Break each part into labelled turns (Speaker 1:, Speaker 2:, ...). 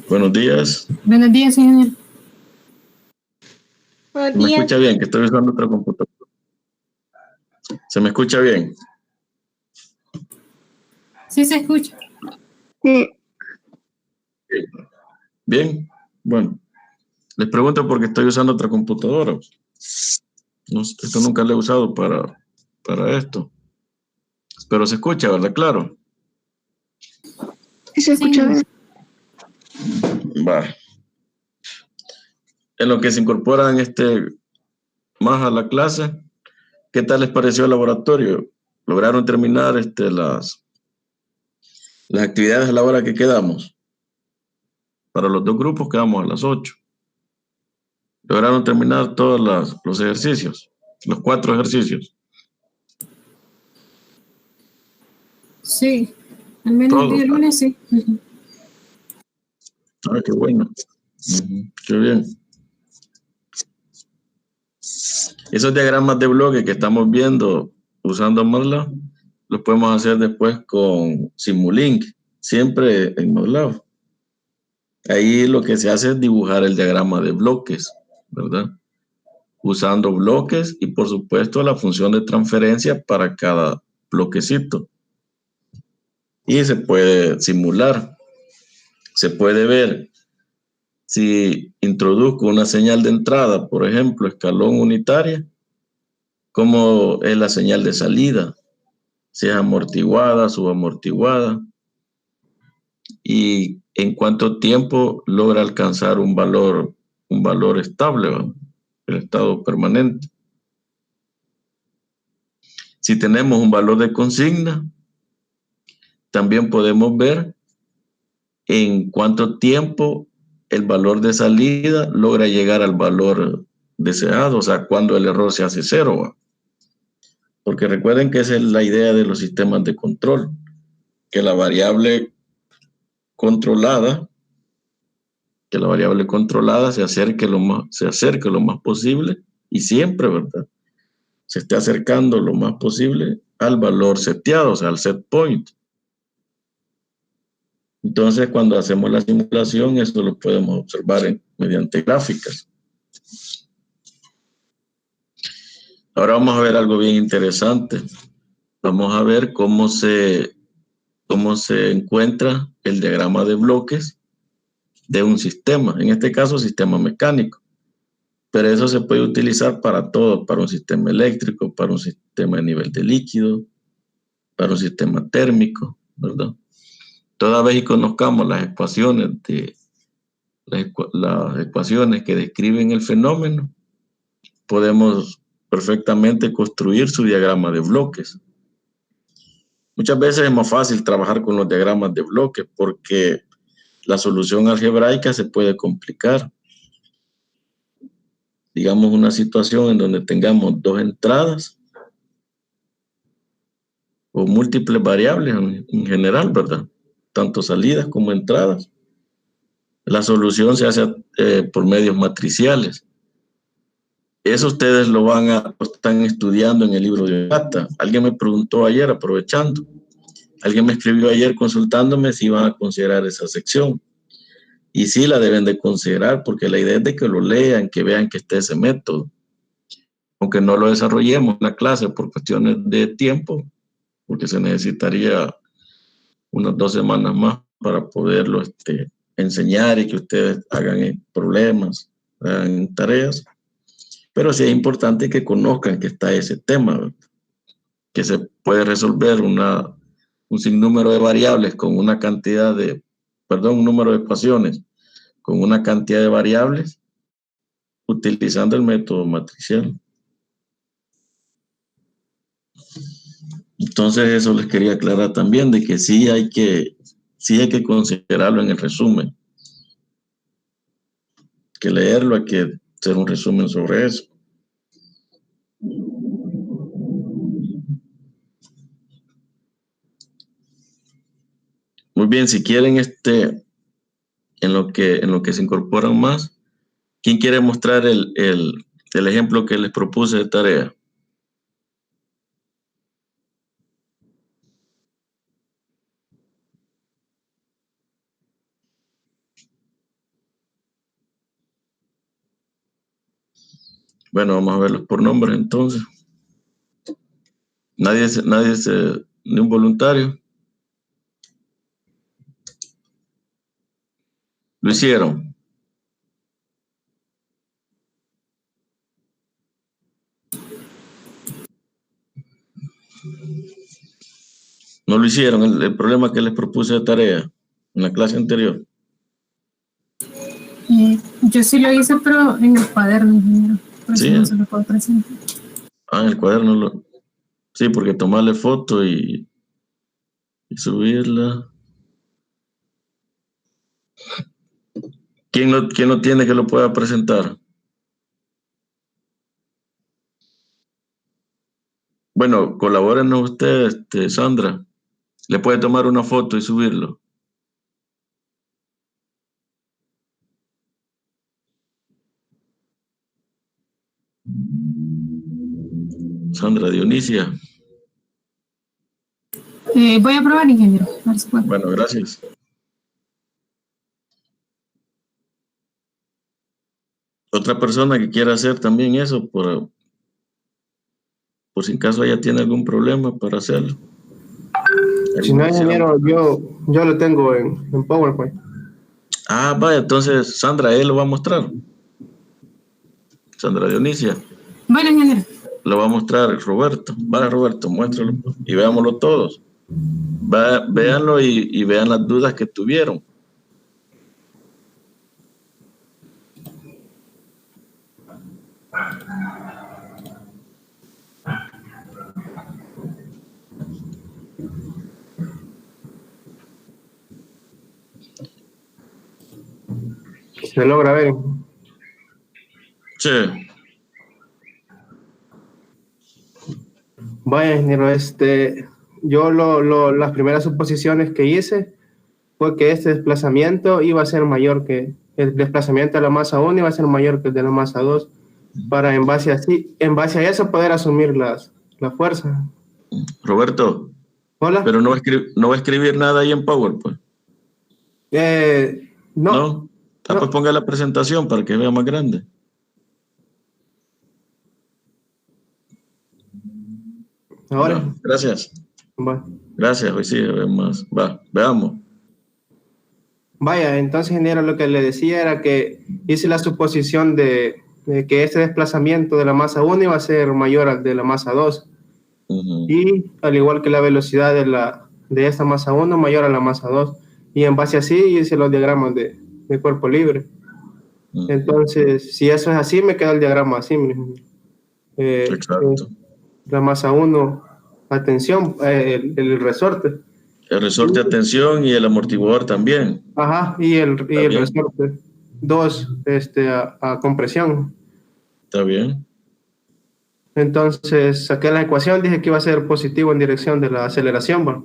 Speaker 1: Buenos días.
Speaker 2: Buenos días, señor.
Speaker 1: ¿Se me escucha bien? Que estoy usando otra computadora. ¿Se me escucha bien?
Speaker 2: Sí, se escucha.
Speaker 3: Sí.
Speaker 1: Bien. Bueno, les pregunto porque estoy usando otra computadora. No, esto nunca lo he usado para esto. Pero se escucha, ¿verdad? Claro.
Speaker 3: Sí se escucha bien.
Speaker 1: Va. En lo que se incorporan más a la clase, ¿qué tal les pareció el laboratorio? ¿Lograron terminar las actividades a la hora que quedamos? Para los dos grupos quedamos a las 8. ¿Lograron terminar todos los ejercicios? Los 4 ejercicios.
Speaker 2: Sí, al menos el día lunes sí.
Speaker 1: Ah, qué bueno. Qué bien. Esos diagramas de bloque que estamos viendo usando MATLAB, los podemos hacer después con Simulink, siempre en MATLAB. Ahí lo que se hace es dibujar el diagrama de bloques, ¿verdad? Usando bloques y por supuesto la función de transferencia para cada bloquecito. Y se puede simular. Se puede ver si introduzco una señal de entrada, por ejemplo, escalón unitaria, cómo es la señal de salida, si es amortiguada, subamortiguada, y en cuánto tiempo logra alcanzar un valor estable, ¿va? El estado permanente. Si tenemos un valor de consigna, también podemos ver en cuánto tiempo el valor de salida logra llegar al valor deseado, o sea, cuando el error se hace cero, ¿va? Porque recuerden que esa es la idea de los sistemas de control, que la variable controlada, se acerque lo más posible y siempre, ¿verdad? Se esté acercando lo más posible al valor seteado, o sea, al set point. Entonces, cuando hacemos la simulación, eso lo podemos observar mediante gráficas. Ahora vamos a ver algo bien interesante. Vamos a ver cómo se encuentra el diagrama de bloques de un sistema, en este caso sistema mecánico. Pero eso se puede utilizar para todo, para un sistema eléctrico, para un sistema de nivel de líquido, para un sistema térmico, ¿verdad? Toda vez que conozcamos las ecuaciones que describen el fenómeno, podemos perfectamente construir su diagrama de bloques. Muchas veces es más fácil trabajar con los diagramas de bloques porque la solución algebraica se puede complicar. Digamos una situación en donde tengamos dos entradas o múltiples variables en general, ¿verdad? Tanto salidas como entradas. La solución se hace por medios matriciales. Eso ustedes lo están estudiando en el libro de data. Alguien me preguntó ayer, aprovechando. Alguien me escribió ayer consultándome si iban a considerar esa sección. Y sí la deben de considerar porque la idea es de que lo lean, que vean que está ese método. Aunque no lo desarrollemos en la clase por cuestiones de tiempo, porque se necesitaría unas 2 semanas más para poderlo enseñar y que ustedes hagan problemas, hagan tareas. Pero sí es importante que conozcan que está ese tema, ¿verdad? Que se puede resolver un sinnúmero de variables con una cantidad de, un número de ecuaciones con una cantidad de variables utilizando el método matricial. Entonces eso les quería aclarar también de que sí hay que considerarlo en el resumen. Que leerlo, hay que hacer un resumen sobre eso. Muy bien, si quieren en lo que se incorporan más, ¿quién quiere mostrar el ejemplo que les propuse de tarea? Bueno, vamos a verlos por nombres entonces. Ni un voluntario. Lo hicieron. No lo hicieron. El problema que les propuse de tarea en la clase anterior.
Speaker 2: Yo sí lo hice, pero en el cuaderno, ingeniero. Por eso
Speaker 1: Sí.
Speaker 2: no se lo puedo presentar.
Speaker 1: En el cuaderno. Sí, porque tomarle foto y subirla. ¿Quién no tiene que lo pueda presentar? Bueno, colabórenos ustedes, Sandra. Le puede tomar una foto y subirlo. Sandra Dionisia.
Speaker 2: Voy a probar, ingeniero. A ver si puedo.
Speaker 1: Bueno, gracias. Otra persona que quiera hacer también eso, por si en caso ella tiene algún problema para hacerlo.
Speaker 4: Si no, ingeniero, yo lo tengo en PowerPoint.
Speaker 1: Vaya, entonces Sandra, él lo va a mostrar. Sandra Dionisia.
Speaker 2: Bueno, ingeniero.
Speaker 1: Lo va a mostrar Roberto. Vale, Roberto, muéstralo y veámoslo todos. Véanlo y vean las dudas que tuvieron.
Speaker 4: Se logra ver.
Speaker 1: Sí.
Speaker 4: Vaya, ingeniero, yo las primeras suposiciones que hice fue que este desplazamiento iba a ser mayor que el desplazamiento de la masa 1 iba a ser mayor que el de la masa 2, para en base a eso poder asumir la fuerza.
Speaker 1: Roberto.
Speaker 4: Hola.
Speaker 1: Pero no va a escribir nada ahí en PowerPoint.
Speaker 4: No.
Speaker 1: Pues ponga la presentación para que vea más grande.
Speaker 4: Ahora.
Speaker 1: Bueno, gracias.
Speaker 4: Va.
Speaker 1: Gracias, hoy sí, más. Veamos.
Speaker 4: Vaya, entonces, ingeniero, lo que le decía era que hice la suposición de que este desplazamiento de la masa 1 iba a ser mayor al de la masa 2. Y al igual que la velocidad de esta masa 1 mayor a la masa 2. Y en base así hice los diagramas de cuerpo libre. Entonces, si eso es así, me queda el diagrama así.
Speaker 1: Exacto.
Speaker 4: La masa 1, atención, el resorte.
Speaker 1: El resorte de tensión y el amortiguador también.
Speaker 4: Ajá, y el resorte 2 a compresión.
Speaker 1: Está bien.
Speaker 4: Entonces, saqué la ecuación, dije que iba a ser positivo en dirección de la aceleración. ¿Va?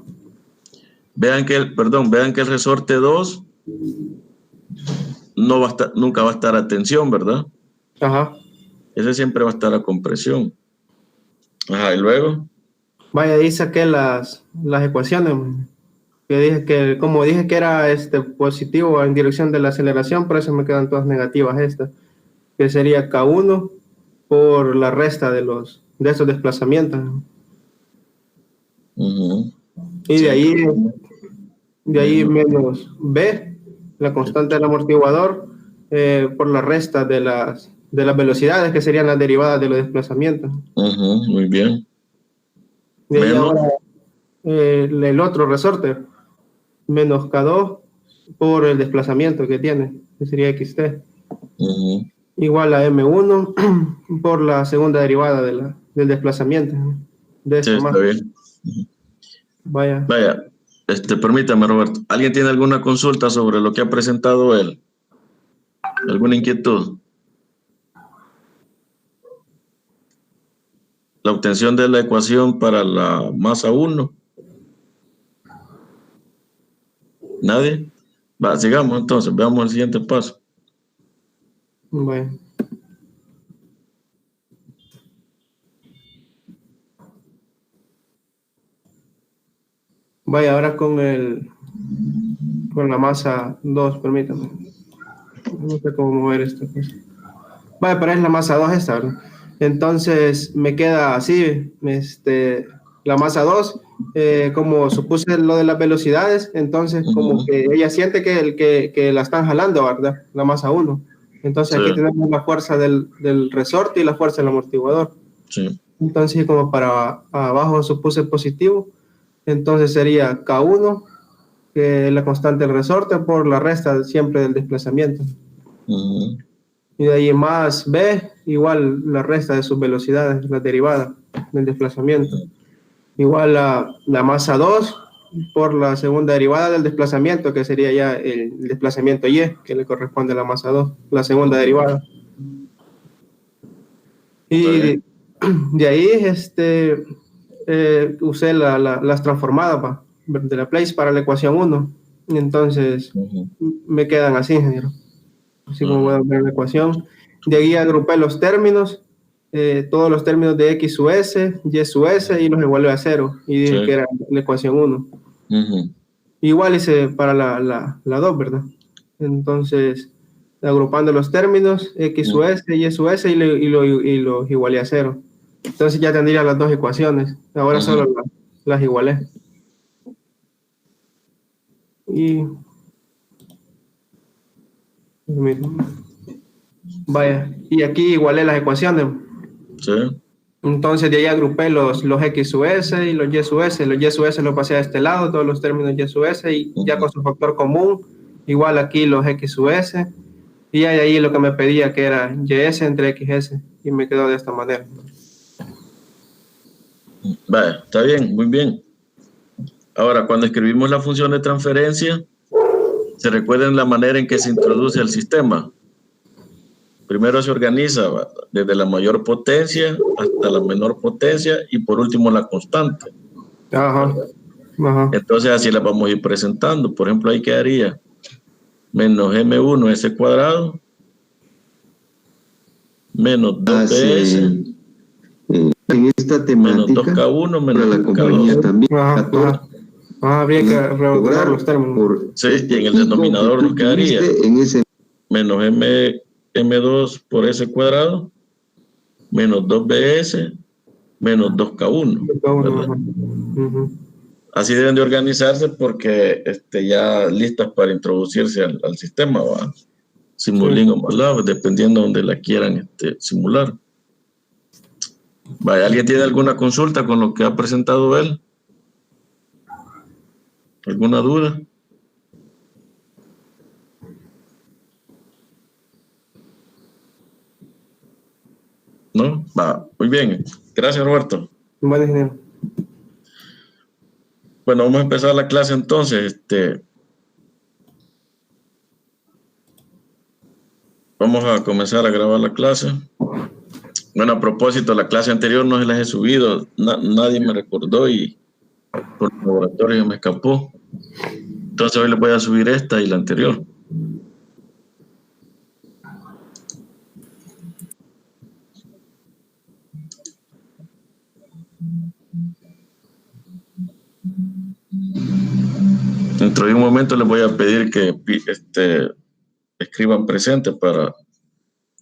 Speaker 1: Vean que el resorte 2 nunca va a estar a tensión, ¿verdad?
Speaker 4: Ajá.
Speaker 1: Ese siempre va a estar a compresión. Ajá, y luego.
Speaker 4: Vaya, ahí saqué las ecuaciones. Como dije que era positivo en dirección de la aceleración, por eso me quedan todas negativas estas. Que sería K1 por la resta de estos desplazamientos. Y
Speaker 1: sí,
Speaker 4: de ahí menos B, la constante del amortiguador, por la resta de las velocidades, que serían las derivadas de los desplazamientos.
Speaker 1: Muy bien.
Speaker 4: De ahí ahora el otro resorte, menos K2 por el desplazamiento que tiene, que sería XT. Igual a M1 por la segunda derivada del desplazamiento. De
Speaker 1: sí, está bien.
Speaker 4: Vaya.
Speaker 1: Permítame, Roberto. ¿Alguien tiene alguna consulta sobre lo que ha presentado él? ¿Alguna inquietud? La obtención de la ecuación para la masa 1. ¿Nadie? Sigamos entonces, veamos el siguiente paso.
Speaker 4: Bueno. Vaya, ahora con la masa 2, permítame. No sé cómo mover esta cosa. Vaya, pero es la masa 2 esta, ¿verdad? Entonces me queda así, la masa 2, como supuse lo de las velocidades, entonces como que ella siente que la están jalando, ¿verdad? La masa 1. Entonces aquí tenemos la fuerza del resorte y la fuerza del amortiguador.
Speaker 1: Sí.
Speaker 4: Entonces como para abajo supuse positivo, entonces sería K1, que es la constante del resorte, por la resta siempre del desplazamiento. Y de ahí más B, igual la resta de sus velocidades, la derivada del desplazamiento. Igual la masa 2 por la segunda derivada del desplazamiento, que sería ya el desplazamiento Y, que le corresponde a la masa 2, la segunda derivada. Y de ahí usé las transformadas de Laplace para la ecuación 1. Entonces me quedan así, ingeniero. Así como voy a ver la ecuación. De ahí agrupé los términos, todos los términos de X sub S, Y sub S, y los igualé a 0. Y dije que era la ecuación 1. Igual hice para la 2, ¿verdad? Entonces, agrupando los términos, X sub S, Y sub S, y los igualé a 0. Entonces ya tendría las dos ecuaciones. Ahora solo las igualé. Y vaya, y aquí igualé las ecuaciones.
Speaker 1: Sí.
Speaker 4: Entonces de ahí agrupé los X sub S y los Y sub S. Los Y sub S los pasé a este lado, todos los términos Y sub S, y ya con su factor común, igual aquí los X sub S. Y ahí lo que me pedía que era YS entre XS, y me quedó de esta manera.
Speaker 1: Vale, está bien, muy bien. Ahora, cuando escribimos la función de transferencia, se recuerden la manera en que se introduce el sistema. Primero se organiza desde la mayor potencia hasta la menor potencia y por último la constante. Entonces así la vamos a ir presentando. Por ejemplo, ahí quedaría menos M1 S cuadrado menos 2PS
Speaker 5: en esta temática
Speaker 1: menos 2K1 menos
Speaker 5: la compañía
Speaker 1: 2K2.
Speaker 5: también.
Speaker 4: Habría que reordenar los términos.
Speaker 1: Sí, y en el denominador nos quedaría menos M2 por S cuadrado menos 2BS menos 2K1. Así deben de organizarse porque ya listas para introducirse al sistema, ¿va? Simulín o MATLAB, dependiendo de donde la quieran simular. Vaya, ¿alguien tiene alguna consulta con lo que ha presentado él? ¿Alguna duda? ¿No? Va, muy bien. Gracias, Roberto.
Speaker 4: Vale, ingeniero.
Speaker 1: Bueno, vamos a empezar la clase entonces. Vamos a comenzar a grabar la clase. Bueno, a propósito, la clase anterior no se las he subido. Nadie me recordó y por el laboratorio me escapó. Entonces hoy les voy a subir esta y la anterior. Dentro de un momento les voy a pedir que escriban presente para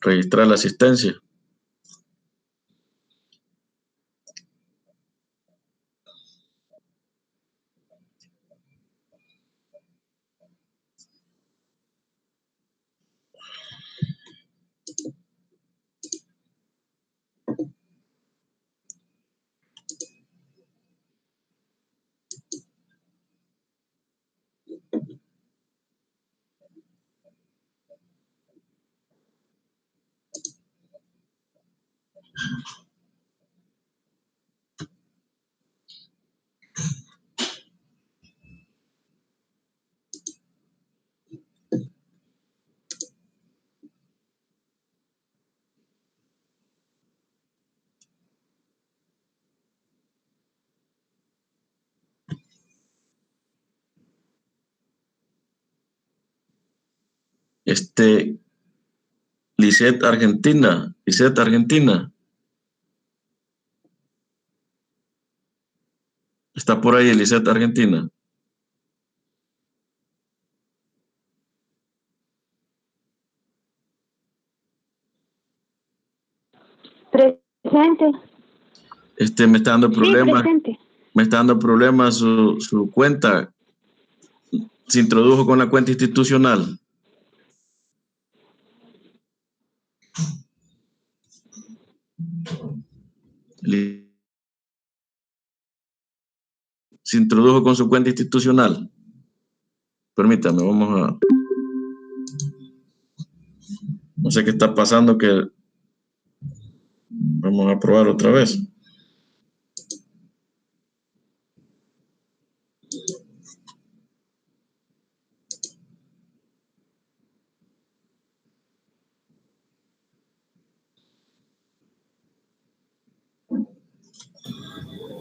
Speaker 1: registrar la asistencia. Lisette Argentina. Está por ahí Lisette Argentina.
Speaker 6: Presente.
Speaker 1: Me está dando problemas.
Speaker 6: Sí, presente.
Speaker 1: Me está dando problemas su cuenta. Se introdujo con la cuenta institucional. Se introdujo con su cuenta institucional. Permítame, vamos a... No sé qué está pasando, que vamos a probar otra vez.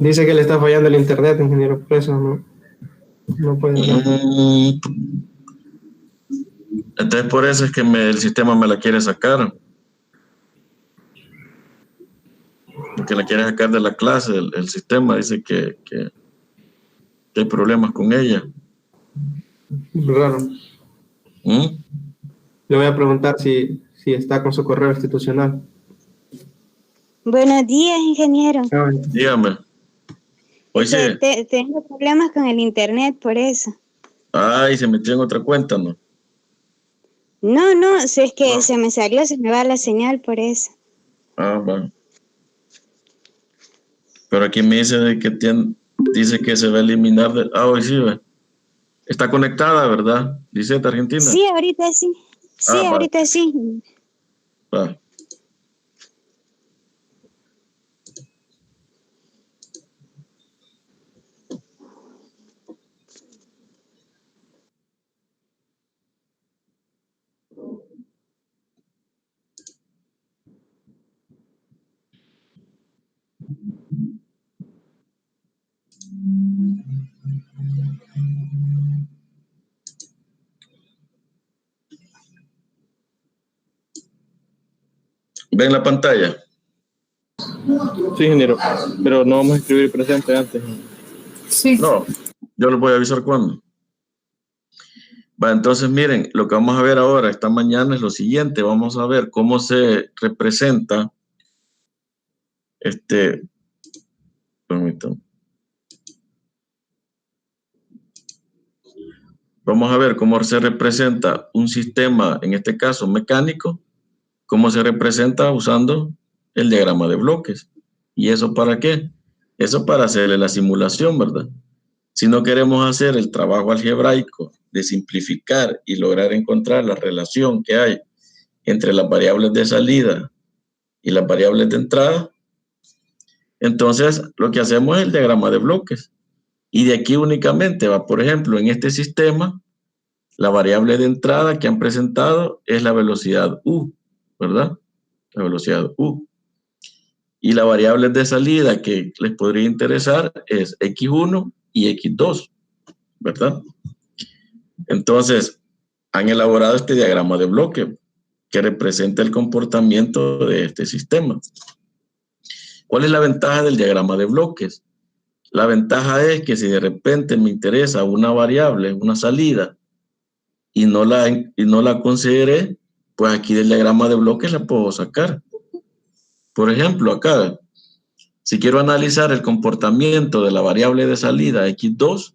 Speaker 4: Dice que le está fallando el internet, ingeniero, por eso no puede hablar.
Speaker 1: Entonces por eso es que el sistema me la quiere sacar. Porque la quiere sacar de la clase, el sistema dice que hay problemas con ella.
Speaker 4: Raro. Le voy a preguntar si está con su correo institucional.
Speaker 6: Buenos días, ingeniero.
Speaker 1: Dígame. Oye.
Speaker 6: Tengo problemas con el internet, por eso.
Speaker 1: Ay, se metió en otra cuenta, ¿no?
Speaker 6: No, si es que se me salió, se me va la señal, por eso.
Speaker 1: Bueno. Pero aquí me dice de que dice que se va a eliminar de... hoy sí, ve. Está conectada, ¿verdad? Dice Argentina.
Speaker 6: Sí, ahorita sí. Sí, ahorita sí.
Speaker 1: Va. ¿Ven la pantalla?
Speaker 7: Sí, ingeniero, pero no vamos a escribir presente antes.
Speaker 2: Sí.
Speaker 1: No, yo les voy a avisar cuándo. Va, entonces miren, lo que vamos a ver ahora, esta mañana, es lo siguiente. Vamos a ver cómo se representa permítanme. Vamos a ver cómo se representa un sistema, en este caso mecánico, cómo se representa usando el diagrama de bloques. ¿Y eso para qué? Eso para hacerle la simulación, ¿verdad? Si no queremos hacer el trabajo algebraico de simplificar y lograr encontrar la relación que hay entre las variables de salida y las variables de entrada, entonces lo que hacemos es el diagrama de bloques. Y de aquí únicamente va, por ejemplo, en este sistema, la variable de entrada que han presentado es la velocidad U, ¿verdad? La velocidad U. Y la variable de salida que les podría interesar es X1 y X2, ¿verdad? Entonces, han elaborado este diagrama de bloque que representa el comportamiento de este sistema. ¿Cuál es la ventaja del diagrama de bloques? La ventaja es que si de repente me interesa una variable, una salida, y no la consideré, pues aquí del diagrama de bloques la puedo sacar. Por ejemplo, acá, si quiero analizar el comportamiento de la variable de salida X2,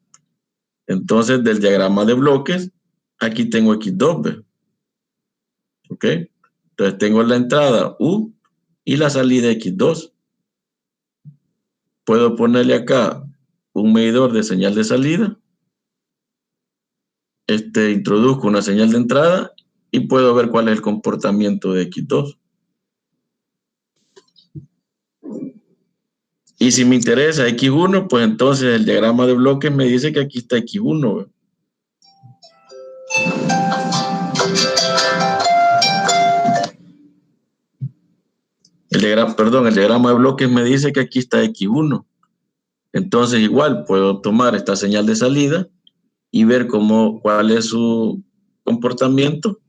Speaker 1: entonces del diagrama de bloques, aquí tengo X2, ¿ve? ¿Ok? Entonces tengo la entrada U y la salida X2. Puedo ponerle acá un medidor de señal de salida. Introduzco una señal de entrada y puedo ver cuál es el comportamiento de X2. Y si me interesa X1, pues entonces el diagrama de bloques me dice que aquí está X1. ¿Ve? El diagrama de bloques me dice que aquí está X1. Entonces igual puedo tomar esta señal de salida y ver cuál es su comportamiento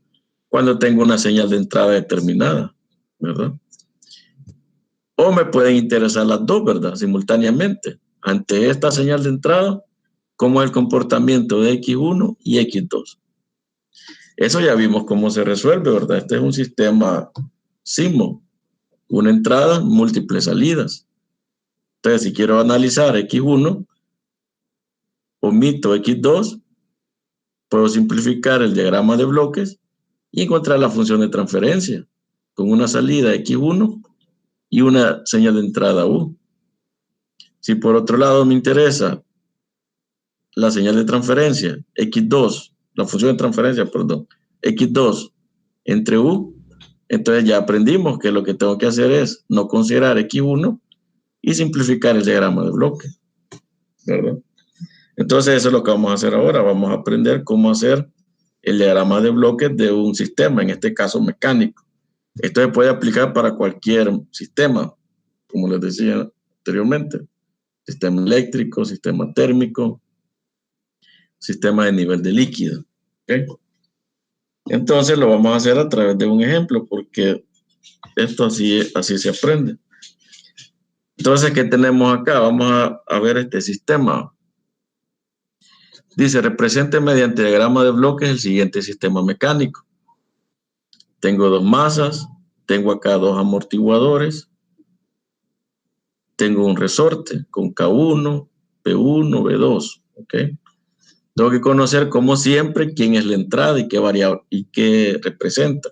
Speaker 1: cuando tengo una señal de entrada determinada, ¿verdad? O me pueden interesar las dos, ¿verdad? Simultáneamente. Ante esta señal de entrada, ¿cómo es el comportamiento de X1 y X2? Eso ya vimos cómo se resuelve, ¿verdad? Este es un sistema SIMO. una entrada, múltiples salidas. Entonces, si quiero analizar X1, omito X2, puedo simplificar el diagrama de bloques y encontrar la función de transferencia con una salida X1 y una señal de entrada U. Si por otro lado me interesa la señal de transferencia X2, la función de transferencia, perdón, X2 entre U, entonces ya aprendimos que lo que tengo que hacer es no considerar X1 y simplificar el diagrama de bloque, ¿verdad? Entonces eso es lo que vamos a hacer ahora. Vamos a aprender cómo hacer el diagrama de bloques de un sistema, en este caso mecánico. Esto se puede aplicar para cualquier sistema, como les decía anteriormente. Sistema eléctrico, sistema térmico, sistema de nivel de líquido. ¿Okay? Entonces lo vamos a hacer a través de un ejemplo, porque esto así se aprende. Entonces, ¿qué tenemos acá? Vamos a ver este sistema. Dice, represente mediante diagrama de bloques el siguiente sistema mecánico. Tengo dos masas, tengo acá dos amortiguadores, tengo un resorte con K1, P1, B2, ¿ok? Tengo que conocer, como siempre, quién es la entrada y qué variable y qué representa.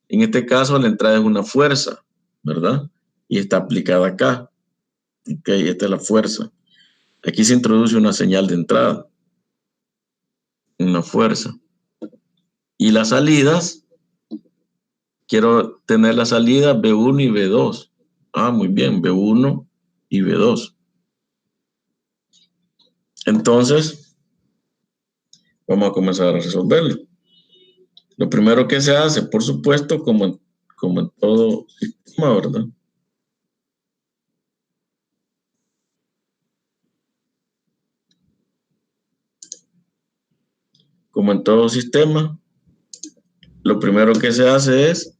Speaker 1: En este caso, la entrada es una fuerza, ¿verdad? Y está aplicada acá. Ok, esta es la fuerza. Aquí se introduce una señal de entrada. Una fuerza. Y las salidas, quiero tener la salida B1 y B2. Ah, muy bien, B1 y B2. Entonces, vamos a comenzar a resolverlo. Lo primero que se hace, por supuesto, como en todo sistema, ¿verdad? Como en todo sistema, lo primero que se hace es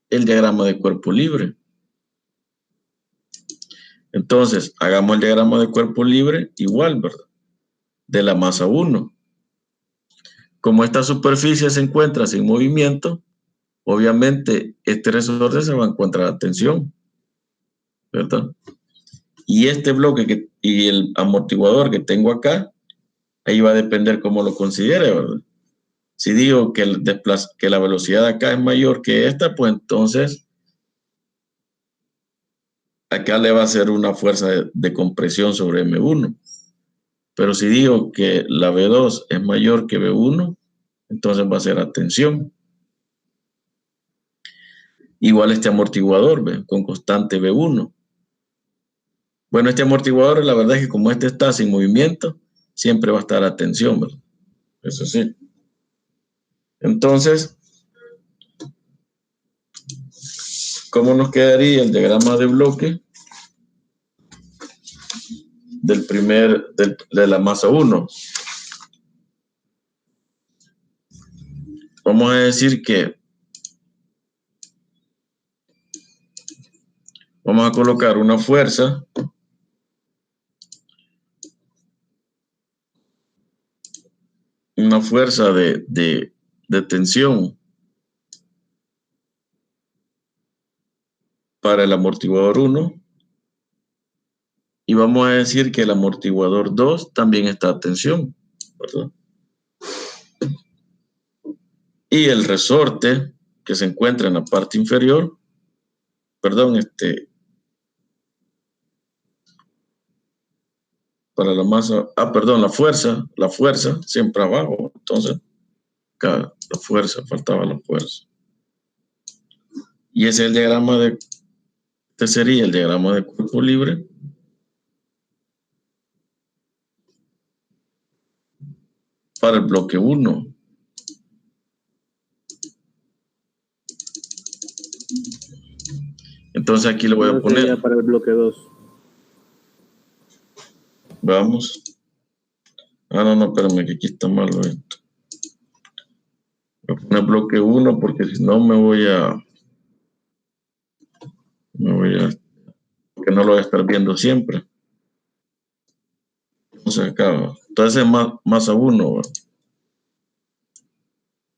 Speaker 1: el diagrama de cuerpo libre. Entonces, hagamos el diagrama de cuerpo libre igual, ¿verdad? De la masa 1. Como esta superficie se encuentra sin movimiento, obviamente este resorte se va a encontrar a tensión, ¿verdad? Y este bloque y el amortiguador que tengo acá, ahí va a depender cómo lo considere, ¿verdad? Si digo que la velocidad de acá es mayor que esta, pues entonces acá le va a hacer una fuerza de compresión sobre M1. Pero si digo que la B2 es mayor que B1, entonces va a ser a tensión. Igual este amortiguador, ¿ve? Con constante B1. Bueno, este amortiguador, la verdad es que como este está sin movimiento, siempre va a estar a tensión, ¿verdad? Eso sí. Entonces, ¿cómo nos quedaría el diagrama de bloque de la masa 1? Vamos a decir que vamos a colocar una fuerza de tensión para el amortiguador 1 y vamos a decir que el amortiguador 2 también está a tensión, ¿verdad? Y el resorte que se encuentra en la parte inferior, perdón, para la masa, perdón, la fuerza siempre abajo, entonces acá la fuerza, faltaba la fuerza. Y ese es el diagrama este sería el diagrama de cuerpo libre para el bloque 1. Entonces aquí le voy a poner
Speaker 7: para el bloque 2.
Speaker 1: Vamos. No, espérame, que aquí está malo esto. Voy a poner bloque 1 porque si no me voy a porque no lo voy a estar viendo siempre. Entonces acá, entonces es masa 1, ¿verdad?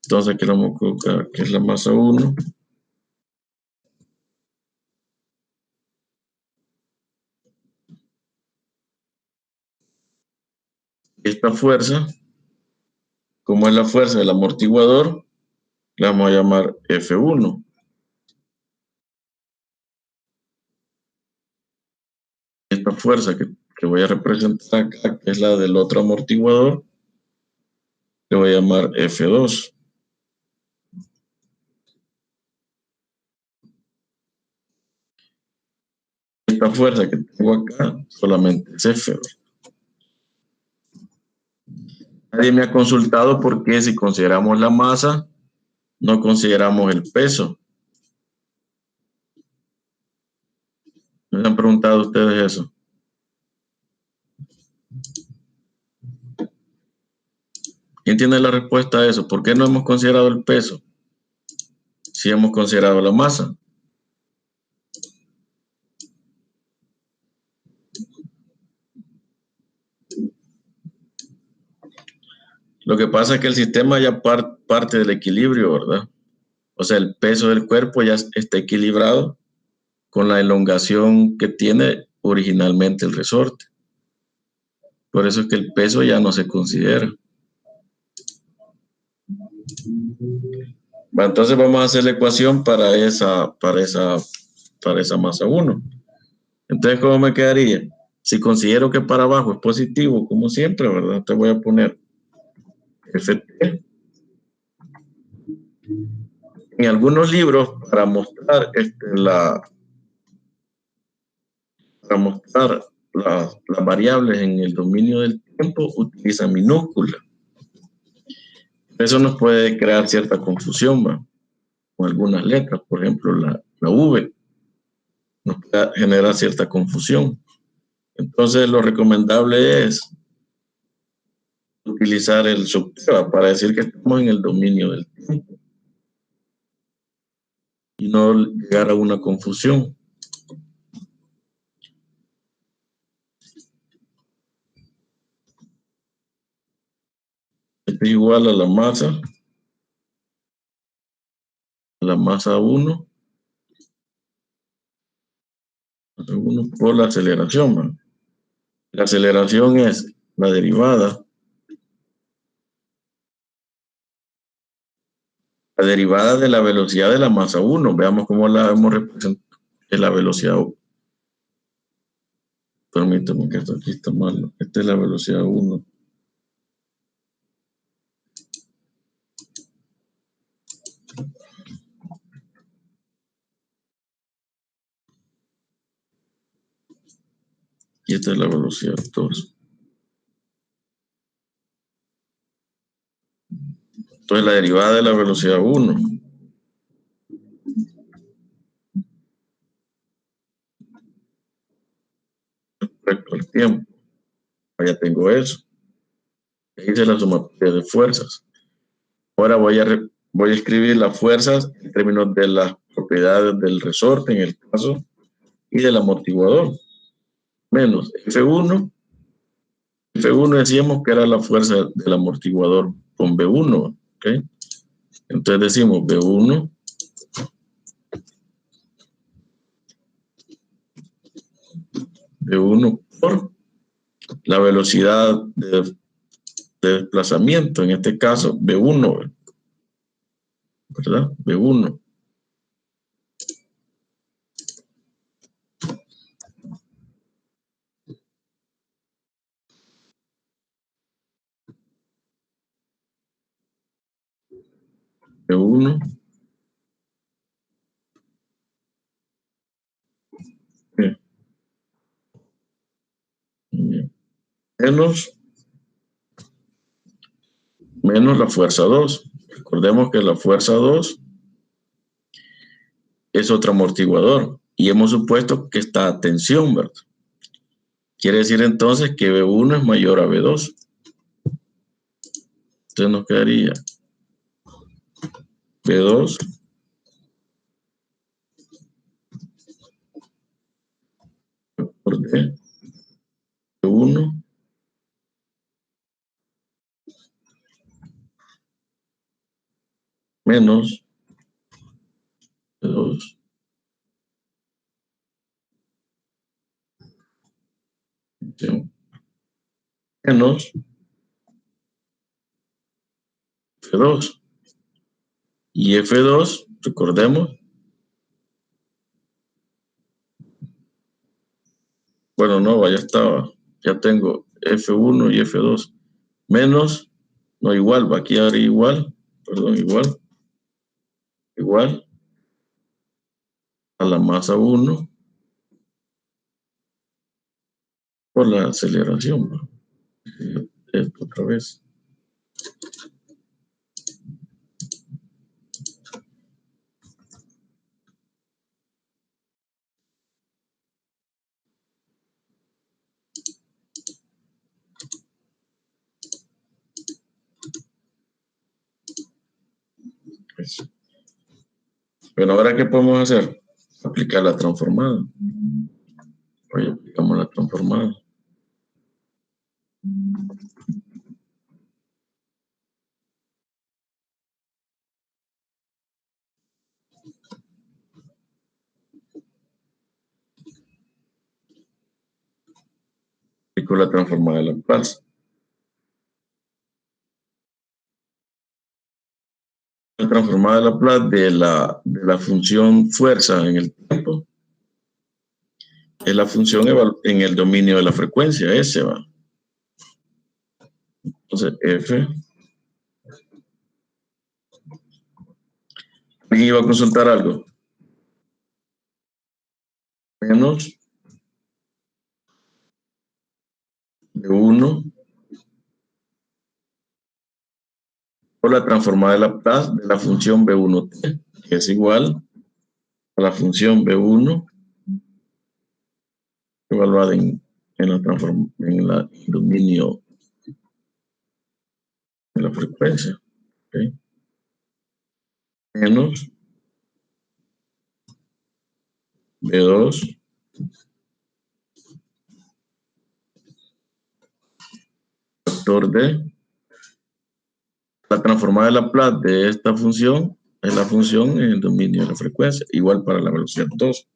Speaker 1: Entonces aquí le vamos a colocar que es la masa 1. Esta fuerza, como es la fuerza del amortiguador, la vamos a llamar F1. Esta fuerza que voy a representar acá, que es la del otro amortiguador, le voy a llamar F2. Esta fuerza que tengo acá solamente es F2. Nadie me ha consultado por qué si consideramos la masa, no consideramos el peso. ¿Me han preguntado ustedes eso? ¿Quién tiene la respuesta a eso? ¿Por qué no hemos considerado el peso? Si hemos considerado la masa. Lo que pasa es que el sistema ya parte del equilibrio, ¿verdad? O sea, el peso del cuerpo ya está equilibrado con la elongación que tiene originalmente el resorte. Por eso es que el peso ya no se considera. Entonces vamos a hacer la ecuación para esa masa 1. Entonces, ¿cómo me quedaría? Si considero que para abajo es positivo, como siempre, ¿verdad? Te voy a poner Ft. En algunos libros, para mostrar las variables en el dominio del tiempo, utilizan minúsculas. Eso nos puede crear cierta confusión, ¿va? Con algunas letras, por ejemplo, la V nos puede generar cierta confusión. Entonces, lo recomendable es utilizar el subtema para decir que estamos en el dominio del tiempo y no llegar a una confusión. Esto es igual a la masa 1 por la aceleración, ¿no? La aceleración es la derivada de la velocidad de la masa 1. Veamos cómo la hemos representado. Es la velocidad 1. Permítame que esto aquí está mal. Esta es la velocidad 1. Y esta es la velocidad 2. Entonces la derivada de la velocidad 1 respecto al tiempo. Ya tengo eso. Hice la sumatoria de fuerzas. Ahora voy a escribir las fuerzas en términos de las propiedades del resorte, en el caso, y del amortiguador. Menos F1. F1 decíamos que era la fuerza del amortiguador con V1. ¿Okay? Entonces decimos V1 por la velocidad de desplazamiento, en este caso V1, ¿verdad? V1. V1 menos la fuerza 2. Recordemos que la fuerza 2 es otro amortiguador y hemos supuesto que está a tensión, ¿verdad? Quiere decir entonces que V1 es mayor a V2. Entonces nos quedaría V2 por D, V1 menos V2 menos F2. Y F2, recordemos, bueno, no, ya estaba, ya tengo F1 y F2, menos, no igual, va aquí ahora igual, perdón, igual a la masa 1 por la aceleración, ¿no? Esto otra vez. Bueno, ahora ¿qué podemos hacer? Aplicar la transformada. Hoy aplicamos la transformada. Aplico la transformada de Laplace. La transformada de Laplace de la función fuerza en el tiempo es la función en el dominio de la frecuencia, S va. Entonces, F. ¿Alguien iba a consultar algo? Menos de 1 por la transformada de Laplace de la función B1t, que es igual a la función B1 evaluada en el dominio de la frecuencia. ¿Okay? Menos B2 factor de la transformada de Laplace de esta función es la función en el dominio de la frecuencia, igual para la velocidad 2.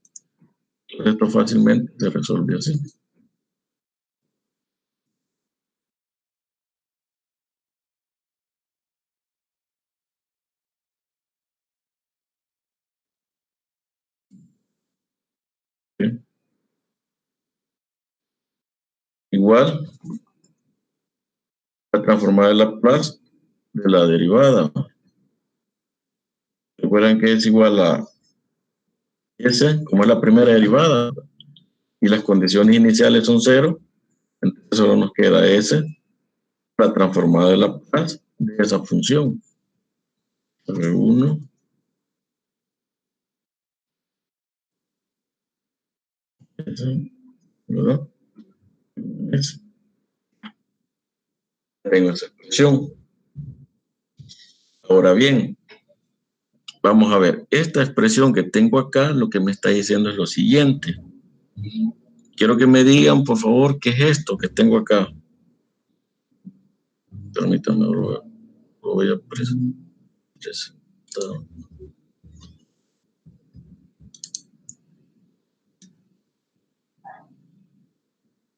Speaker 1: Entonces, esto fácilmente se resuelve así. ¿Sí? Igual la transformada de Laplace de la derivada. Recuerden que es igual a S, como es la primera derivada, y las condiciones iniciales son 0, entonces solo nos queda S, la transformada de Laplace de esa función. R1 S, ¿verdad? S. Tengo esa expresión. Ahora bien, vamos a ver, esta expresión que tengo acá, lo que me está diciendo es lo siguiente. Quiero que me digan, por favor, qué es esto que tengo acá. Permítanme, lo voy a presentar.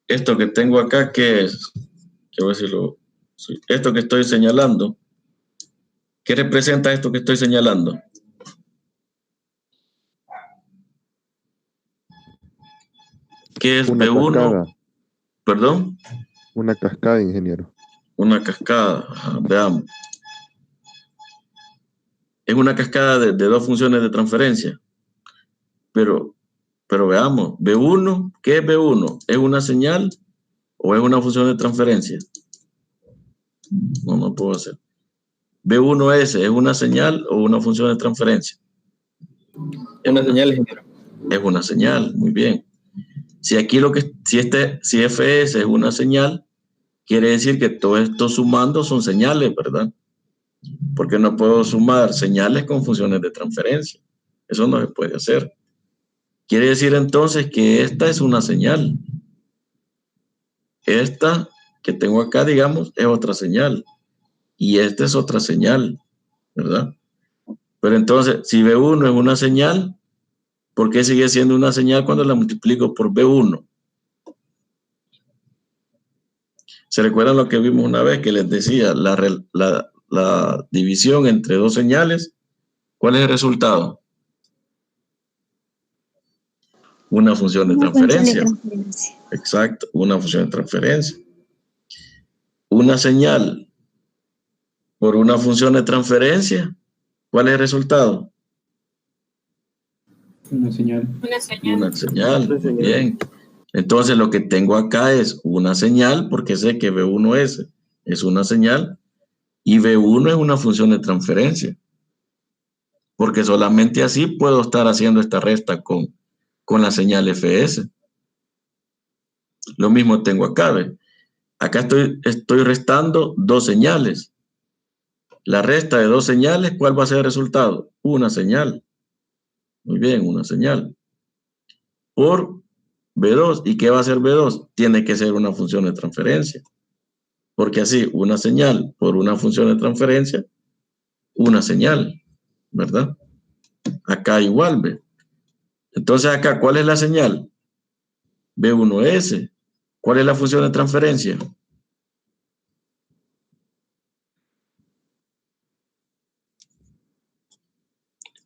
Speaker 1: Esto que tengo acá, ¿qué es? Quiero decirlo. Esto que estoy señalando, ¿qué representa esto que estoy señalando? ¿Qué es
Speaker 8: Una
Speaker 1: B1?
Speaker 8: cascada.
Speaker 1: ¿Perdón?
Speaker 8: Una cascada, ingeniero.
Speaker 1: Una cascada. Ajá, veamos. Es una cascada de dos funciones de transferencia. Pero veamos, B1, ¿qué es B1? ¿Es una señal o es una función de transferencia? No puedo hacer. B1S, ¿es una señal o una función de transferencia?
Speaker 7: Es una señal, ingeniero.
Speaker 1: Es una señal, muy bien. Si aquí si FS es una señal, quiere decir que todo esto sumando son señales, ¿verdad? Porque no puedo sumar señales con funciones de transferencia. Eso no se puede hacer. Quiere decir entonces que esta es una señal. Esta que tengo acá, digamos, es otra señal. Y esta es otra señal, ¿verdad? Pero entonces, si B1 es una señal, ¿por qué sigue siendo una señal cuando la multiplico por B1? ¿Se recuerdan lo que vimos una vez que les decía? la división entre dos señales, ¿cuál es el resultado? Una función de
Speaker 6: Una función de
Speaker 1: transferencia.
Speaker 6: transferencia.
Speaker 1: Exacto, una función de transferencia. Una señal por una función de transferencia, ¿cuál es el resultado?
Speaker 7: Una señal.
Speaker 1: Una señal, muy bien. Entonces lo que tengo acá es una señal, porque sé que B1 es una señal, y B1 es una función de transferencia, porque solamente así puedo estar haciendo esta resta con la señal FS. Lo mismo tengo acá, ¿ve? Acá estoy restando dos señales. La resta de dos señales, ¿cuál va a ser el resultado? Una señal. Muy bien, una señal. Por B2. ¿Y qué va a ser B2? Tiene que ser una función de transferencia. Porque así, una señal por una función de transferencia, una señal, ¿verdad? Acá igual, ¿ve? Entonces acá, ¿cuál es la señal? B1S. ¿Cuál es la función de transferencia?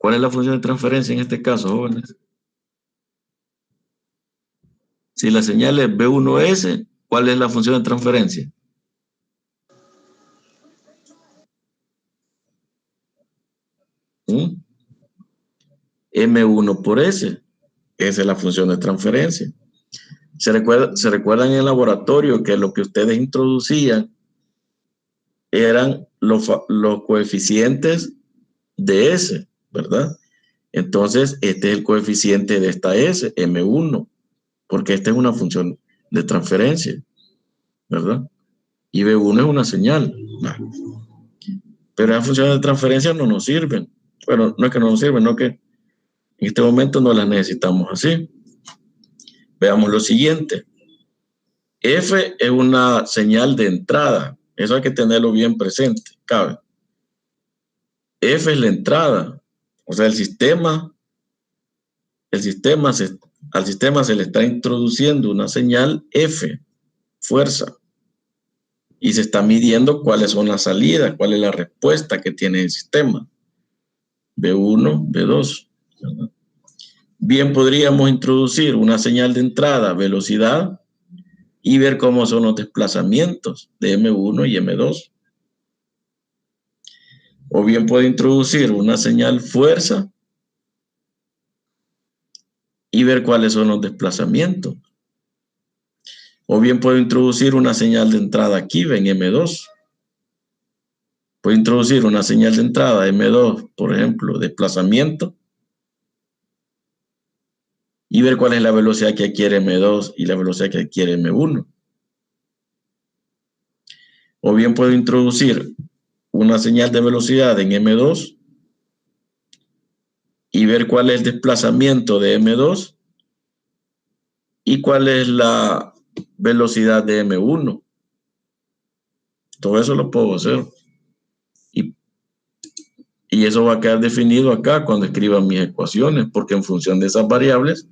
Speaker 1: ¿Cuál es la función de transferencia en este caso, jóvenes? Si la señal es B1S, ¿cuál es la función de transferencia? M1 por S. Esa es la función de transferencia. ¿Se recuerdan en el laboratorio que lo que ustedes introducían eran los coeficientes de S, ¿verdad? Entonces, este es el coeficiente de esta S, M1, porque esta es una función de transferencia, ¿verdad? Y B1 es una señal. Pero las funciones de transferencia no nos sirven. Bueno, no es que no nos sirven, no que en este momento no las necesitamos así. Veamos lo siguiente. F es una señal de entrada. Eso hay que tenerlo bien presente, cabe. F es la entrada. O sea, al sistema se le está introduciendo una señal F, fuerza. Y se está midiendo cuáles son las salidas, cuál es la respuesta que tiene el sistema. B1, B2. ¿verdad? Bien, podríamos introducir una señal de entrada, velocidad, y ver cómo son los desplazamientos de M1 y M2. O bien puedo introducir una señal fuerza y ver cuáles son los desplazamientos. O bien puedo introducir una señal de entrada aquí, ven M2. Puedo introducir una señal de entrada M2, por ejemplo, desplazamiento, y ver cuál es la velocidad que adquiere M2 y la velocidad que adquiere M1. O bien puedo introducir una señal de velocidad en M2 y ver cuál es el desplazamiento de M2 y cuál es la velocidad de M1. Todo eso lo puedo hacer. Y eso va a quedar definido acá cuando escriba mis ecuaciones, porque en función de esas variables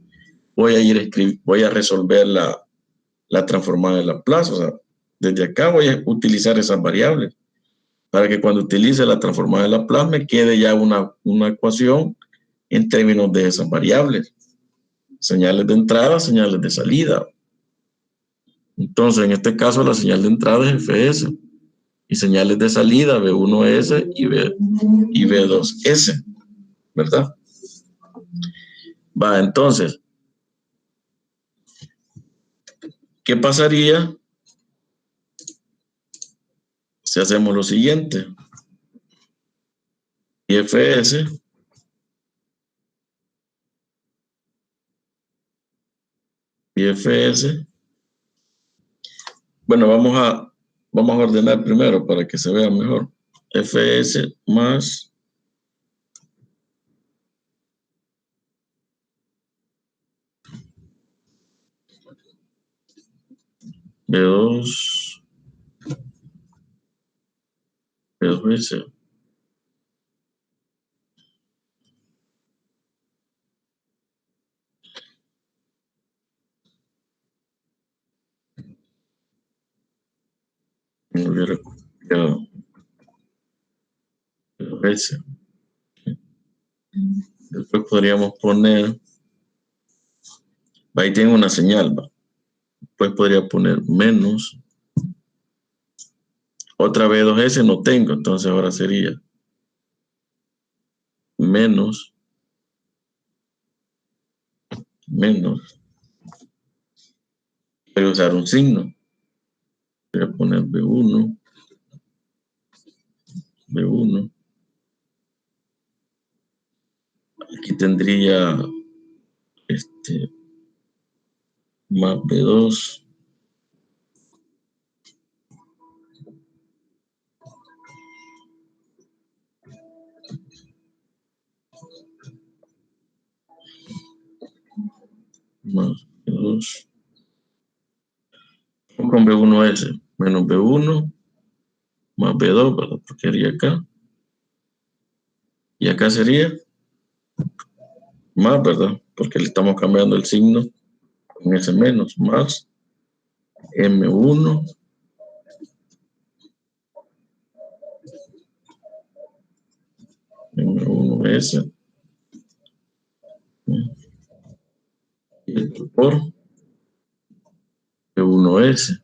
Speaker 1: voy a resolver la transformada de Laplace. O sea, desde acá voy a utilizar esas variables para que cuando utilice la transformada de Laplace me quede ya una ecuación en términos de esas variables. Señales de entrada, señales de salida. Entonces, en este caso, la señal de entrada es Fs y señales de salida B1S y B2S, ¿verdad? Va, entonces, ¿qué pasaría si hacemos lo siguiente? IFS bueno, vamos a ordenar primero para que se vea mejor. Fs más B2 B2S. Me hubiera copiado. S. Después podríamos poner, ahí tengo una señal, ¿va? Después podría poner menos. Otra vez 2S no tengo, entonces ahora sería menos. Voy a usar un signo. Voy a poner B1. Aquí tendría más B2. Más B2. Con B1S. Menos B1. Más B2, ¿verdad? Porque sería acá. Y acá sería más, ¿verdad? Porque le estamos cambiando el signo con ese menos. Más M1. M1S. Y esto por B1S.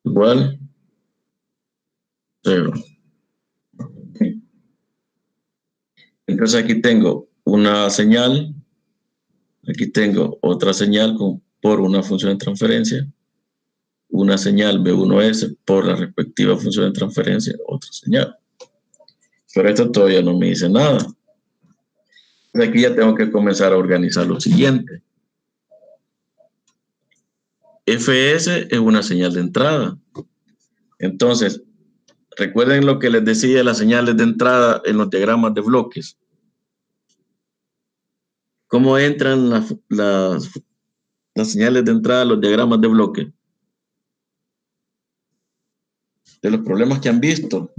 Speaker 1: Igual 0. Entonces aquí tengo una señal, aquí tengo otra señal por una función de transferencia, una señal B1S por la respectiva función de transferencia, otra señal. Pero esto todavía no me dice nada. Aquí ya tengo que comenzar a organizar lo siguiente. FS es una señal de entrada. Entonces, recuerden lo que les decía de las señales de entrada en los diagramas de bloques. ¿Cómo entran las señales de entrada a los diagramas de bloque? De los problemas que han visto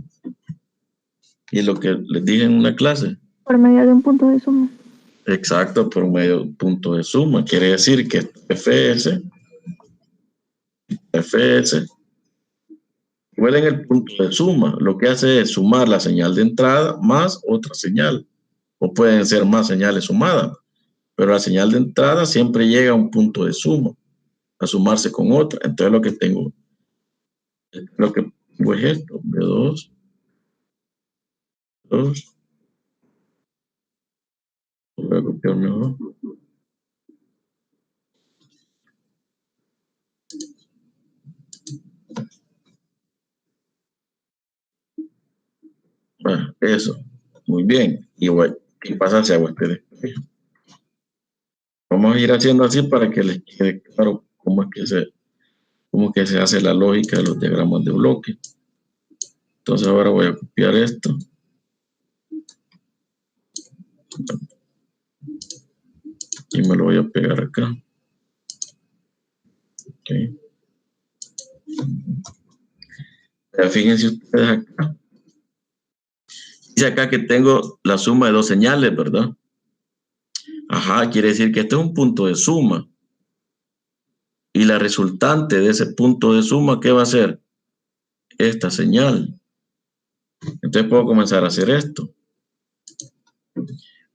Speaker 1: y lo que les dije en una clase.
Speaker 3: Por medio de un punto de suma.
Speaker 1: Exacto, por medio de un punto de suma. Quiere decir que FS, igual en el punto de suma, lo que hace es sumar la señal de entrada más otra señal. O pueden ser más señales sumadas, pero la señal de entrada siempre llega a un punto de suma, a sumarse con otra. Entonces lo que tengo es esto, B2, 2, voy a copiar mejor. Eso, muy bien. Y bueno, ¿qué pasa si hago este despejo? Vamos a ir haciendo así para que les quede claro cómo es que se hace la lógica de los diagramas de bloque. Entonces ahora voy a copiar esto. Y me lo voy a pegar acá. Okay. Ya fíjense ustedes acá. Dice acá que tengo la suma de dos señales, ¿verdad? Ajá, quiere decir que este es un punto de suma. Y la resultante de ese punto de suma, ¿qué va a ser? Esta señal. Entonces puedo comenzar a hacer esto.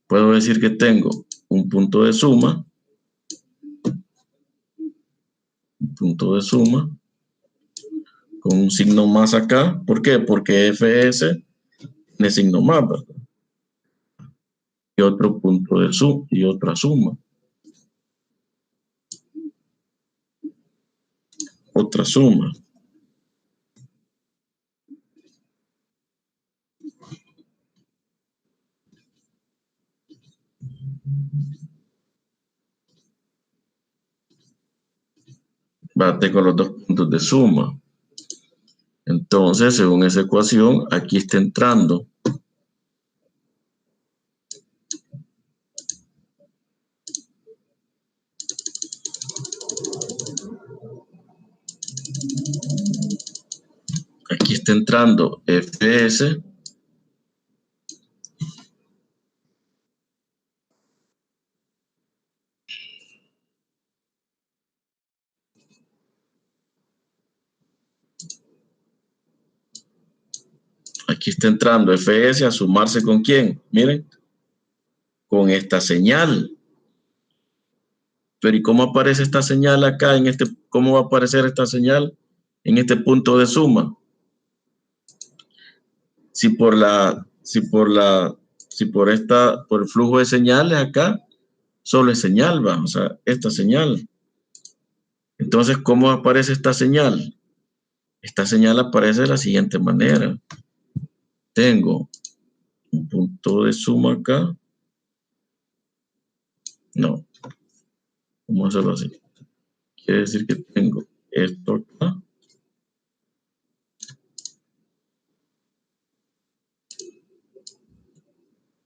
Speaker 1: Puedo decir que tengo un punto de suma. Un punto de suma. Con un signo más acá. ¿Por qué? Porque FS tiene signo más, ¿verdad? Y otro punto de suma y otra suma. Otra suma. Bate con los dos puntos de suma. Entonces, según esa ecuación, aquí está entrando FS Aquí está entrando FS a sumarse ¿con quién? Miren, con esta señal. Pero ¿y cómo aparece esta señal acá en este? ¿Cómo va a aparecer esta señal en este punto de suma? Si por el flujo de señales acá, solo es señal, va, o sea, esta señal. Entonces, ¿cómo aparece esta señal? Esta señal aparece de la siguiente manera. Tengo un punto de suma acá. No. Vamos a hacerlo así. Quiere decir que tengo esto acá.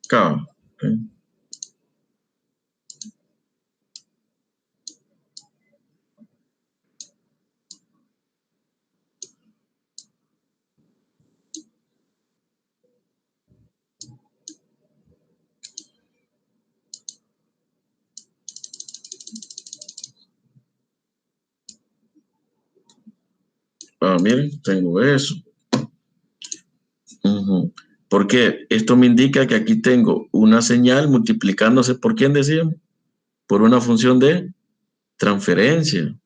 Speaker 1: Acá. ¿Okay? Miren, tengo eso. Porque esto me indica que aquí tengo una señal multiplicándose por quién decíamos, por una función de transferencia.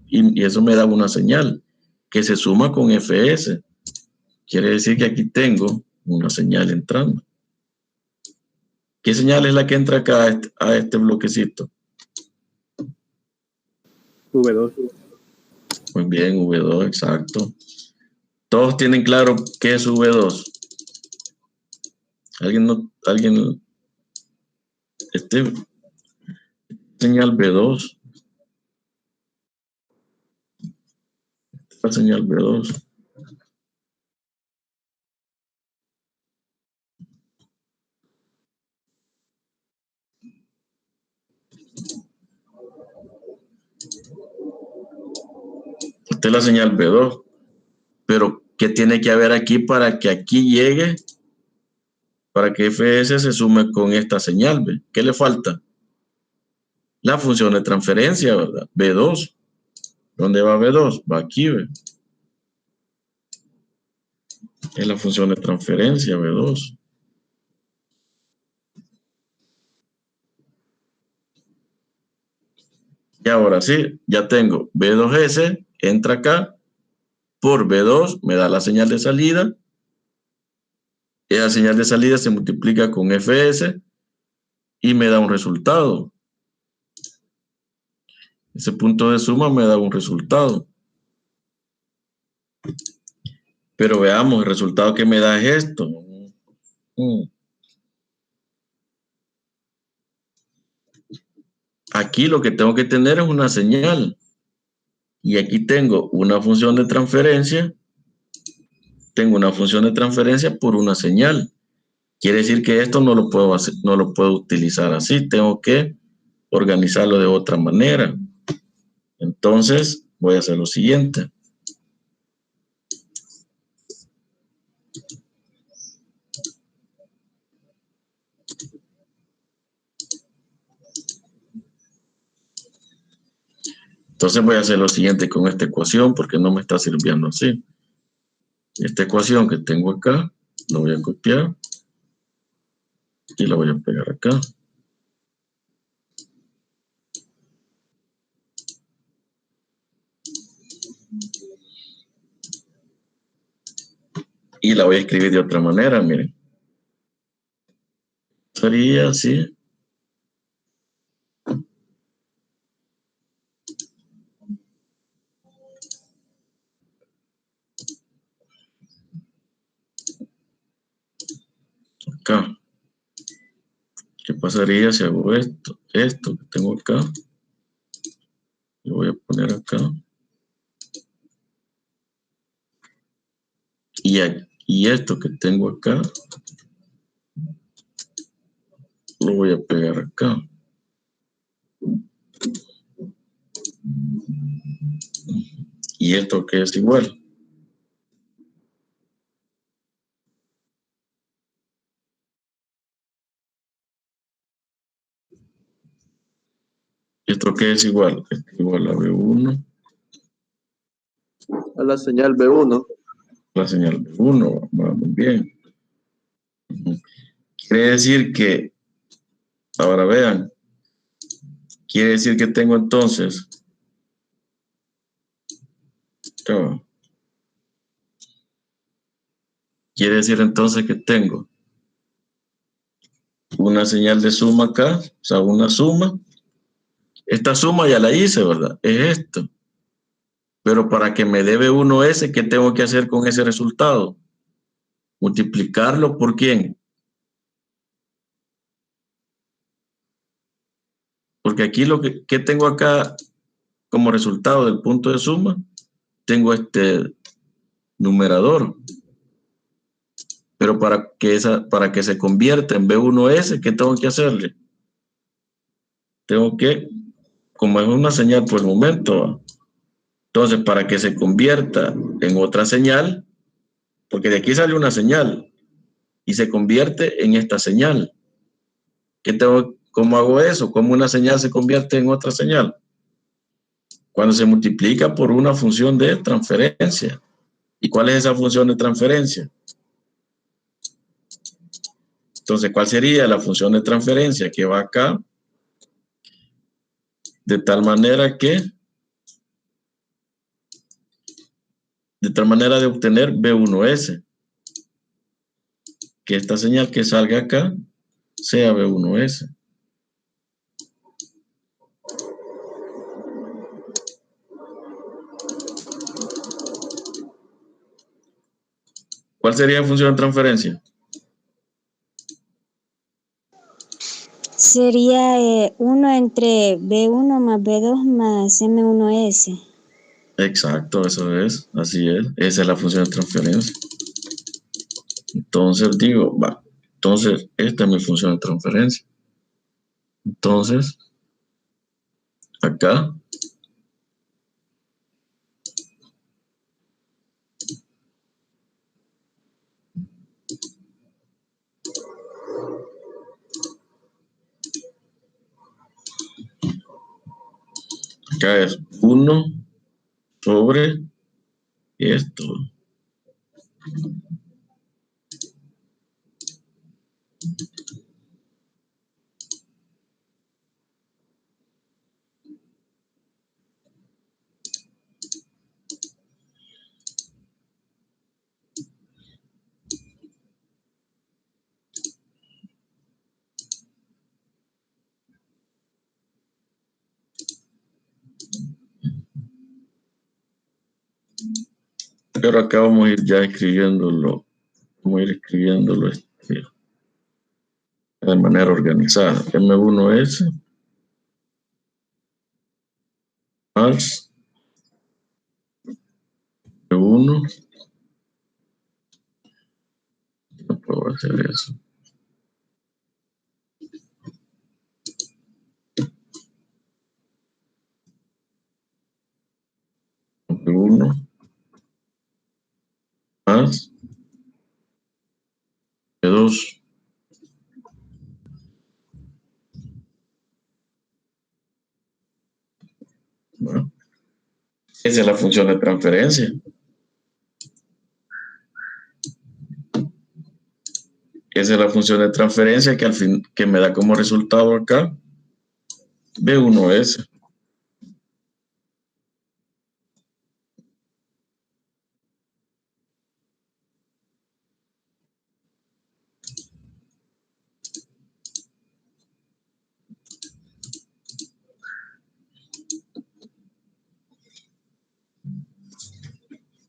Speaker 1: Y eso me da una señal que se suma con FS. Quiere decir que aquí tengo una señal entrando. ¿Qué señal es la que entra acá a este bloquecito?
Speaker 7: V2.
Speaker 1: Muy bien, V2, exacto. ¿Todos tienen claro qué es V2? ¿Alguien? Señal V2. La señal V2. Esta es la señal V2. Pero, ¿qué tiene que haber aquí para que aquí llegue? Para que FS se sume con esta señal, ¿ve? ¿Qué le falta? La función de transferencia, ¿verdad? V2. ¿Dónde va V2? Va aquí, ¿ve? Es la función de transferencia, V2. Y ahora sí, ya tengo V2S, entra acá, por V2 me da la señal de salida. Esa señal de salida se multiplica con FS y me da un resultado. Ese punto de suma me da un resultado. Pero veamos, el resultado que me da es esto. Aquí lo que tengo que tener es una señal. Y aquí tengo una función de transferencia. Tengo una función de transferencia por una señal. Quiere decir que esto no lo puedo hacer, no lo puedo utilizar así. Tengo que organizarlo de otra manera. Entonces, voy a hacer lo siguiente. Entonces voy a hacer lo siguiente con esta ecuación porque no me está sirviendo así. Esta ecuación que tengo acá, la voy a copiar y la voy a pegar acá. Y la voy a escribir de otra manera, miren. Sería así. Acá. ¿Qué pasaría si hago esto? Esto que tengo acá. Lo voy a poner acá. Y esto que tengo acá. Lo voy a pegar acá. Y esto que es igual. ¿Esto qué es igual? Es igual a B1.
Speaker 5: A la señal B1.
Speaker 1: La señal B1, va muy bien. Quiere decir que, ahora vean, quiere decir que tengo entonces, quiere decir entonces que tengo una señal de suma acá, o sea, una suma. Esta suma ya la hice, ¿verdad? Es esto. Pero para que me dé B1S, ¿qué tengo que hacer con ese resultado? Multiplicarlo por ¿quién? Porque aquí lo que tengo acá como resultado del punto de suma, tengo este numerador. Pero para que se convierta en B1S, ¿qué tengo que hacerle? Tengo que, como es una señal por el momento, entonces para que se convierta en otra señal, porque de aquí sale una señal y se convierte en esta señal. ¿Cómo hago eso? ¿Cómo una señal se convierte en otra señal? Cuando se multiplica por una función de transferencia. ¿Y cuál es esa función de transferencia? Entonces, ¿cuál sería la función de transferencia que va acá? De tal manera de obtener B1S. Que esta señal que salga acá sea B1S. ¿Cuál sería la función de transferencia?
Speaker 6: Sería 1 entre B1 más B2 más M1S.
Speaker 1: Exacto, eso es, así es. Esa es la función de transferencia. Entonces digo, entonces esta es mi función de transferencia. Entonces, acá, acá es 1 sobre esto. Pero acá vamos a ir ya escribiéndolo. Vamos a ir escribiéndolo de manera organizada. M1S más M1. No puedo hacer eso. M1 más M2. Bueno, esa es la función de transferencia. Esa es la función de transferencia que al fin que me da como resultado acá B1S.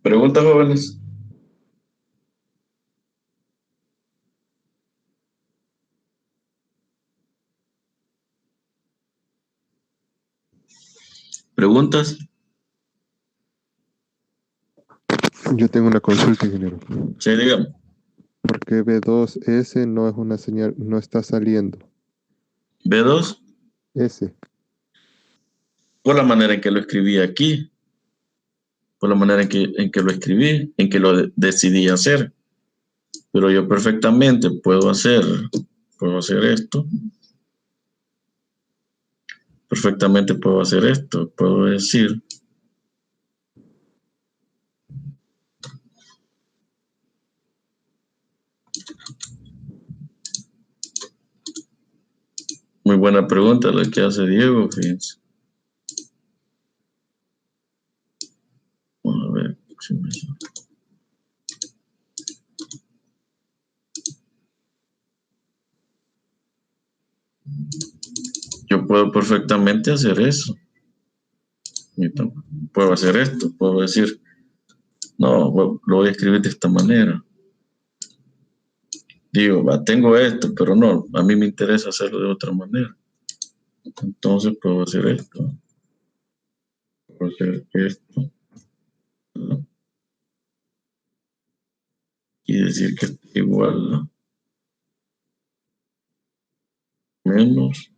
Speaker 1: ¿Preguntas, jóvenes? ¿Preguntas?
Speaker 8: Yo tengo una consulta, ingeniero.
Speaker 1: Sí, dígame.
Speaker 8: ¿Por qué B2S no es una señal, no está saliendo?
Speaker 1: ¿B2?
Speaker 8: S.
Speaker 1: Por la manera en que lo escribí aquí. Por la manera en que lo escribí, en que lo decidí hacer. Pero yo perfectamente puedo hacer esto. Perfectamente puedo hacer esto. Puedo decir Muy buena pregunta la que hace Diego, fíjense. Vamos a ver si me sale. Yo puedo perfectamente hacer eso. Puedo hacer esto, puedo decir, no, lo voy a escribir de esta manera. Digo, tengo esto, pero no, a mí me interesa hacerlo de otra manera. Entonces puedo hacer esto. Puedo hacer esto. ¿No? Y decir que es igual, ¿no? Menos.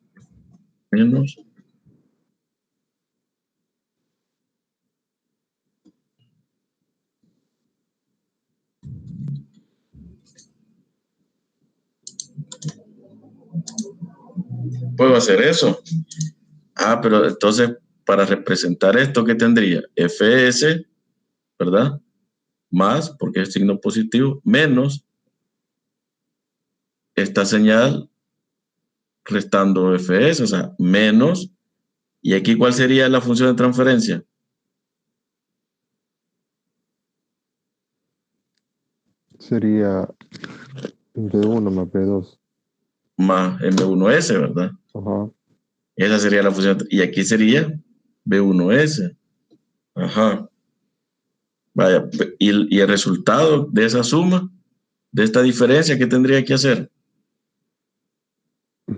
Speaker 1: Puedo hacer eso. Pero entonces, para representar esto, ¿qué tendría? Fs, ¿verdad? Más, porque es signo positivo, menos esta señal restando Fs, o sea, menos. ¿Y aquí cuál sería la función de transferencia?
Speaker 8: Sería B1 más B2.
Speaker 1: Más M1S, ¿verdad?
Speaker 8: Ajá.
Speaker 1: Esa sería la función. Y aquí sería B1S. Ajá. Vaya, y el resultado de esa suma, de esta diferencia, ¿qué tendría que hacer?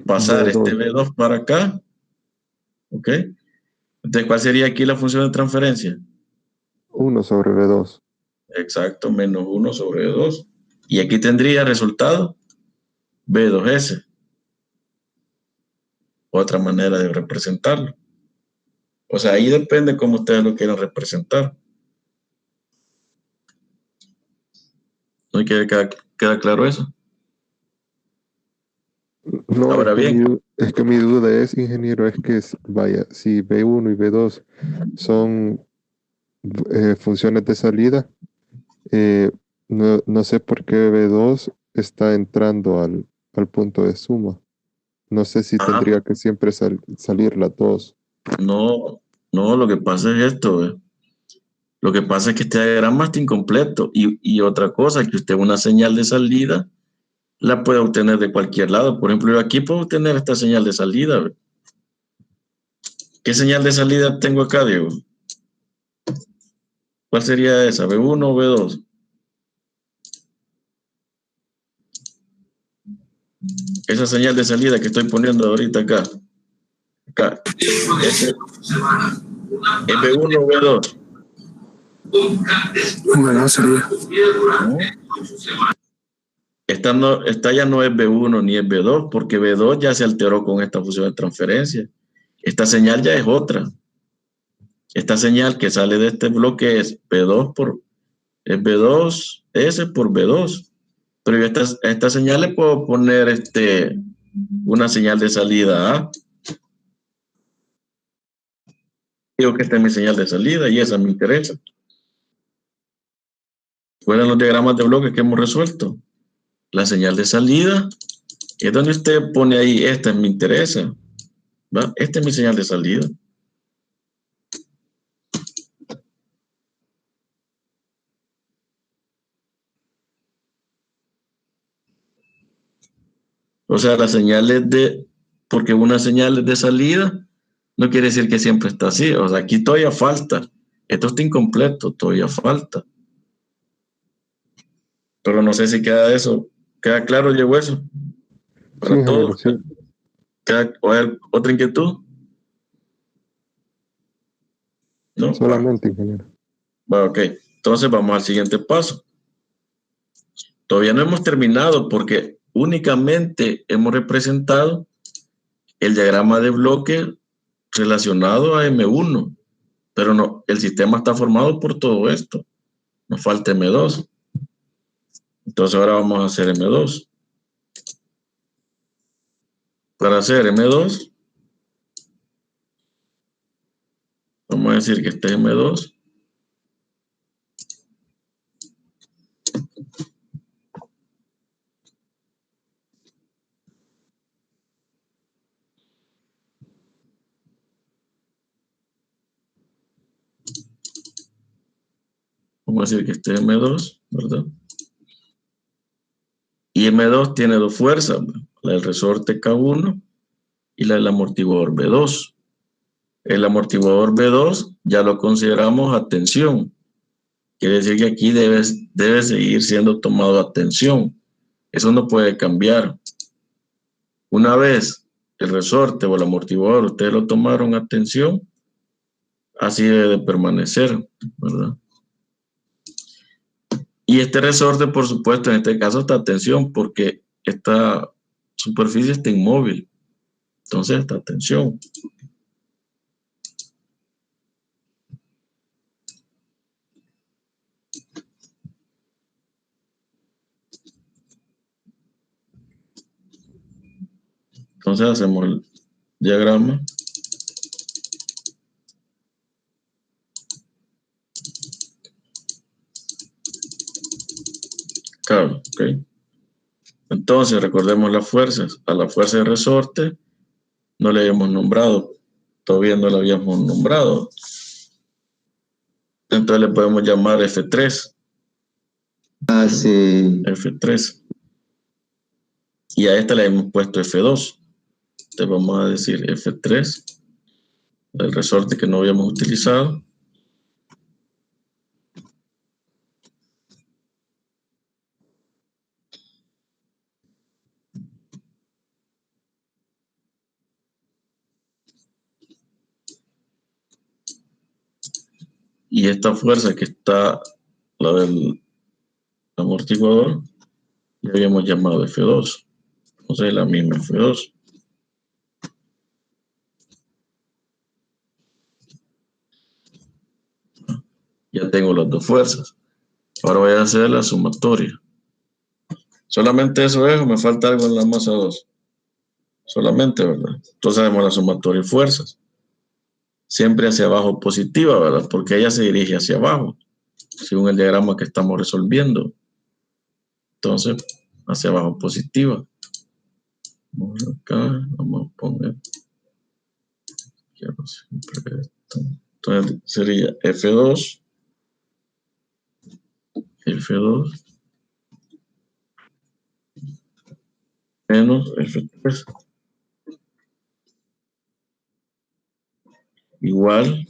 Speaker 1: Pasar
Speaker 8: B2.
Speaker 1: este B2 para acá. ¿Ok? Entonces, ¿cuál sería aquí la función de transferencia?
Speaker 8: 1 sobre B2.
Speaker 1: Exacto, menos 1 sobre 2. Y aquí tendría resultado B2S. Otra manera de representarlo. O sea, ahí depende cómo ustedes lo quieran representar. ¿No queda claro eso?
Speaker 8: No,
Speaker 1: Ahora bien.
Speaker 8: es que mi duda es, ingeniero, es que, vaya, si B1 y B2 son funciones de salida, no sé por qué B2 está entrando al punto de suma. No sé si
Speaker 1: Ah,
Speaker 8: tendría que siempre salir las dos.
Speaker 1: no, lo que pasa es esto. Lo que pasa es que este diagrama está incompleto. Y otra cosa, que usted una señal de salida la puede obtener de cualquier lado. Por ejemplo, yo aquí puedo obtener esta señal de salida. ¿Ve? ¿Qué señal de salida tengo acá, Diego? ¿Cuál sería esa? ¿B1 o B2? Esa señal de salida que estoy poniendo ahorita acá. Acá. ¿Es B1 o B2?
Speaker 9: Bueno, sería.
Speaker 1: Esta ya no es B1 ni es B2, porque B2 ya se alteró con esta función de transferencia. Esta señal ya es otra. Esta señal que sale de este bloque es B2S por B2. Pero yo a esta señal le puedo poner una señal de salida A. Digo que esta es mi señal de salida y esa me interesa. Fueron los diagramas de bloques que hemos resuelto. La señal de salida es donde usted pone ahí, esta me interesa. ¿Va? Esta es mi señal de salida. O sea, las señales porque una señal es de salida no quiere decir que siempre está así. O sea, aquí todavía falta. Esto está incompleto, todavía falta. Pero no sé si queda eso. ¿Queda claro, llegó eso?
Speaker 8: Sí,
Speaker 1: Para
Speaker 8: ingeniero,
Speaker 1: todos.
Speaker 8: sí.
Speaker 1: ¿Otra inquietud? ¿No?
Speaker 8: Solamente, ingeniero.
Speaker 1: Va, ok. Entonces vamos al siguiente paso. Todavía no hemos terminado porque únicamente hemos representado el diagrama de bloque relacionado a M1. Pero no, el sistema está formado por todo esto. Nos falta M2. Entonces ahora vamos a hacer M2. Para hacer M2, vamos a decir que este es M2. Vamos a decir que este es M2, ¿verdad? Y M2 tiene dos fuerzas, la del resorte K1 y la del amortiguador B2. El amortiguador B2 ya lo consideramos a tensión. Quiere decir que aquí debe seguir siendo tomado a tensión. Eso no puede cambiar. Una vez el resorte o el amortiguador ustedes lo tomaron a tensión, así debe de permanecer, ¿verdad? Y este resorte, por supuesto, en este caso está a tensión porque esta superficie está inmóvil. Entonces está a tensión. Entonces hacemos el diagrama. Claro, ok. Entonces recordemos las fuerzas. A la fuerza de resorte no le habíamos nombrado. Todavía no la habíamos nombrado. Entonces le podemos llamar F3. F3. Y a esta le hemos puesto F2. Entonces vamos a decir F3, el resorte que no habíamos utilizado. Y esta fuerza que está, la del amortiguador, le habíamos llamado F2. Entonces la misma F2. Ya tengo las dos fuerzas. Ahora voy a hacer la sumatoria. Solamente eso es, o me falta algo en la masa 2. Solamente, ¿verdad? Entonces hacemos la sumatoria de fuerzas. Siempre hacia abajo positiva, ¿verdad? Porque ella se dirige hacia abajo, según el diagrama que estamos resolviendo. Entonces, hacia abajo positiva. Vamos acá, vamos a poner. Quiero siempre esto. Entonces sería F2. F2 menos F3 igual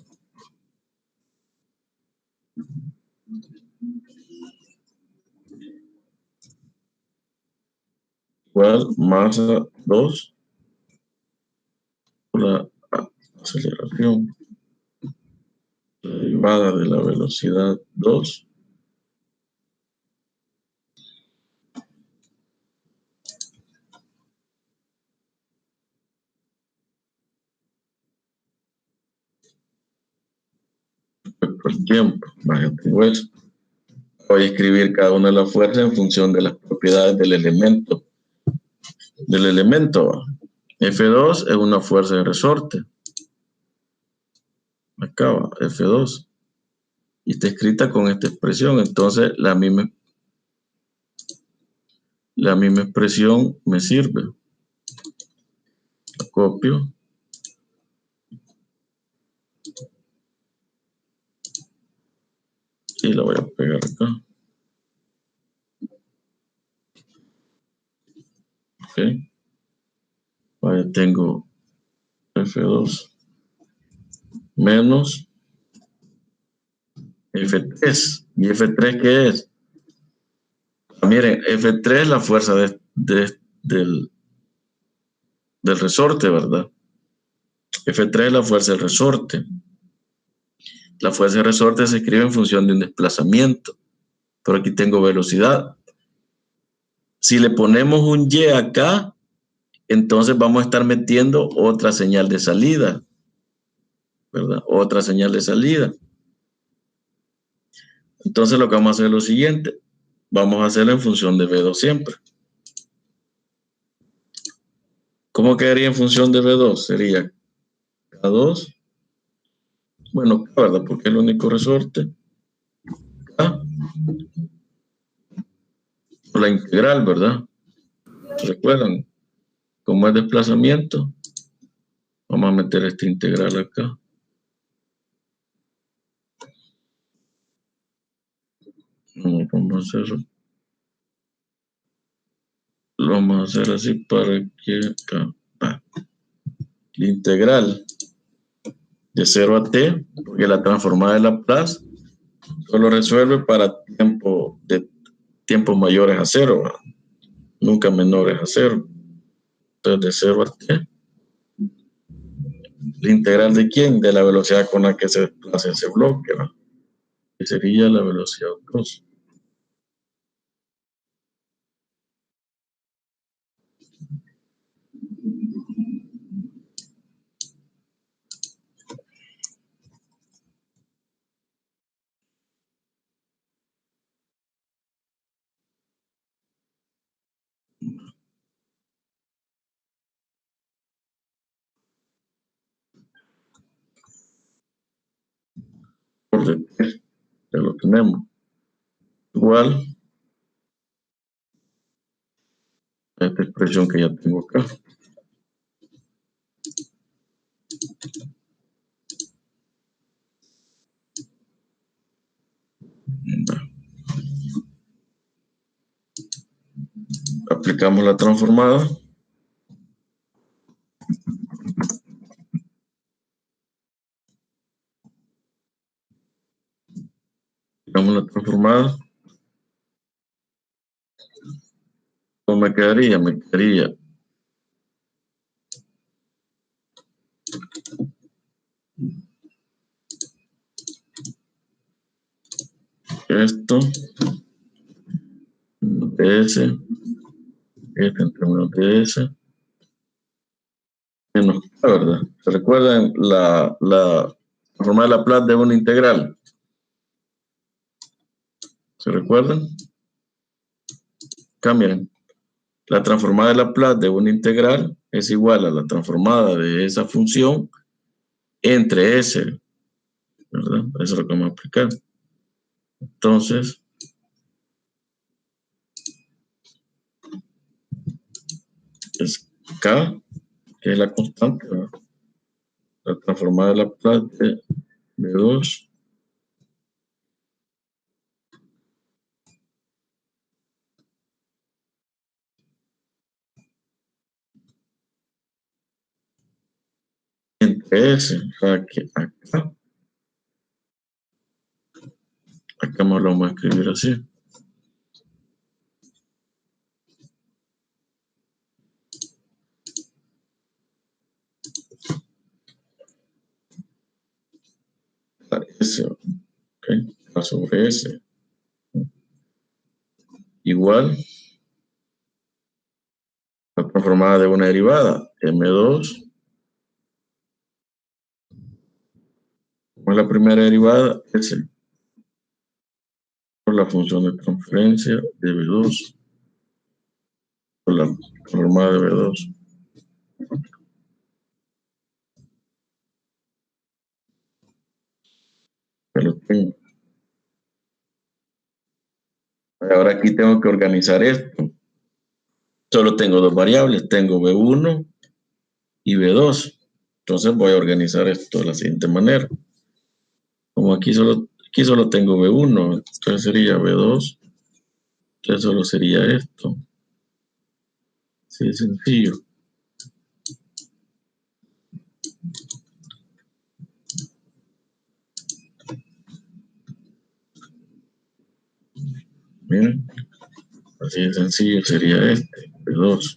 Speaker 1: masa 2 por la aceleración derivada de la velocidad 2 por el tiempo. Pues, voy a escribir cada una de las fuerzas en función de las propiedades del elemento. F2 es una fuerza de resorte. Acá va, F2. Y está escrita con esta expresión. Entonces, la misma expresión me sirve. La copio. Y la voy a pegar acá. Ok. Ahí tengo F2 menos F3. ¿Y F3 qué es? Miren, F3 es la fuerza del resorte, ¿verdad? F3 es la fuerza del resorte. La fuerza del resorte se escribe en función de un desplazamiento. Pero aquí tengo velocidad. Si le ponemos un Y acá, entonces vamos a estar metiendo otra señal de salida, ¿verdad? Otra señal de salida. Entonces lo que vamos a hacer es lo siguiente. Vamos a hacerlo en función de V2 siempre. ¿Cómo quedaría en función de V2? Sería K2. Bueno, K, ¿verdad? Porque es el único resorte. K. Por la integral, ¿verdad? ¿Recuerdan? Como es desplazamiento, vamos a meter esta integral acá. Vamos a hacerlo. Lo vamos a hacer así para que acá. La integral de 0 a t, porque la transformada de Laplace solo resuelve para tiempos mayores a 0, ¿verdad? Nunca menores a 0. Entonces de 0 a t. ¿La integral de quién? De la velocidad con la que se desplaza ese bloque, ¿verdad? Que sería la velocidad 2. Por de t, ya lo tenemos. Igual a esta expresión que ya tengo acá. Aplicamos la transformada. Aplicamos la transformada. ¿Cómo me quedaría? Me quedaría esto de S, este en términos de S, menos K, ¿verdad? ¿Se recuerdan la transformada de Laplace de una integral? ¿Se recuerdan? Acá miren, la transformada de Laplace de una integral es igual a la transformada de esa función entre S, ¿verdad? Eso es lo que vamos a aplicar. Entonces, es K, que es la constante, ¿verdad? La transformada de Laplace de 2 entre S, o sea que acá me lo vamos a escribir así. S, ok, A sobre S, igual la transformada de una derivada, M2, como es la primera derivada, S, por la función de transferencia de B2, por la transformada de B2. Ya lo tengo. Ahora aquí tengo que organizar esto. Solo tengo dos variables, tengo B1 y B2. Entonces voy a organizar esto de la siguiente manera. Como aquí solo tengo B1, entonces sería B2. Entonces solo sería esto. Así de sencillo. Miren, así de sencillo sería este, B2.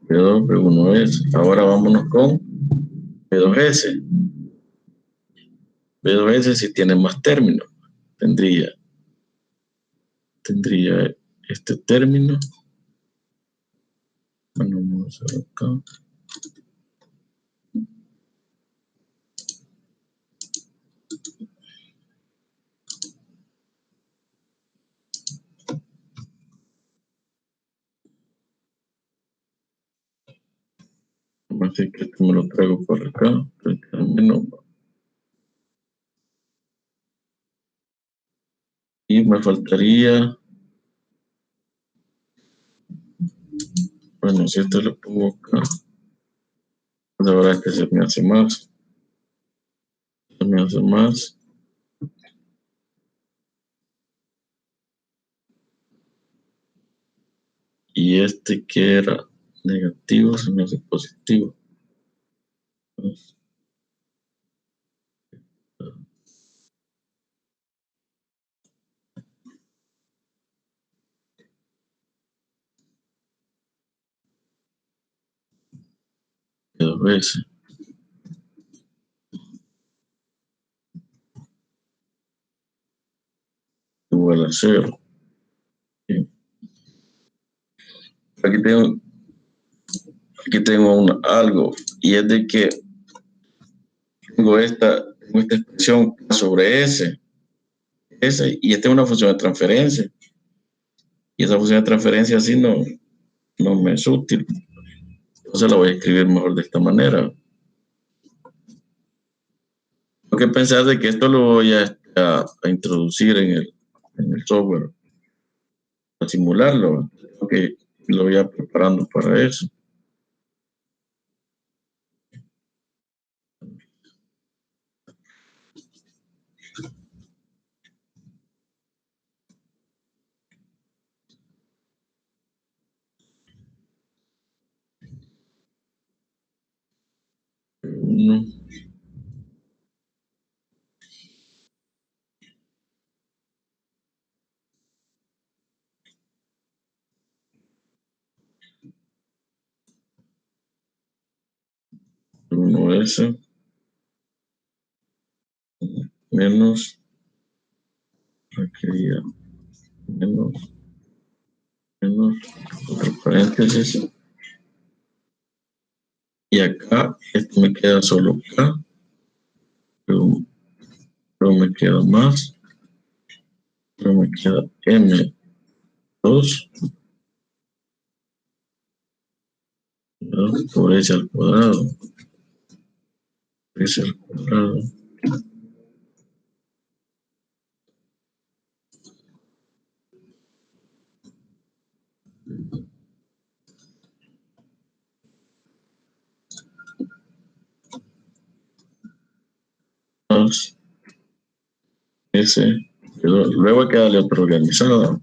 Speaker 1: B2, B1 es. Ahora vámonos con B2S. B2S si tiene más términos. Tendría este término. Bueno, vamos a hacer acá. Así que esto me lo traigo por acá. El término. Y me faltaría. Bueno, si esto lo pongo acá. La verdad es que se me hace más. Se me hace más. Y este que era negativo se me hace positivo. Dos veces. Igual a 0. Sí. Aquí tengo algo, y es de que tengo esta expresión sobre S, y esta es una función de transferencia. Y esa función de transferencia así no me es útil. Entonces la voy a escribir mejor de esta manera. Tengo que pensar de que esto lo voy a introducir en el software, a simularlo. Okay, lo voy a preparando para eso. Uno. Uno S menos requería menos otro paréntesis, y acá esto me queda solo K, pero me queda más, pero me queda M2 por S al cuadrado, S al cuadrado. S, luego hay que darle otra organizada.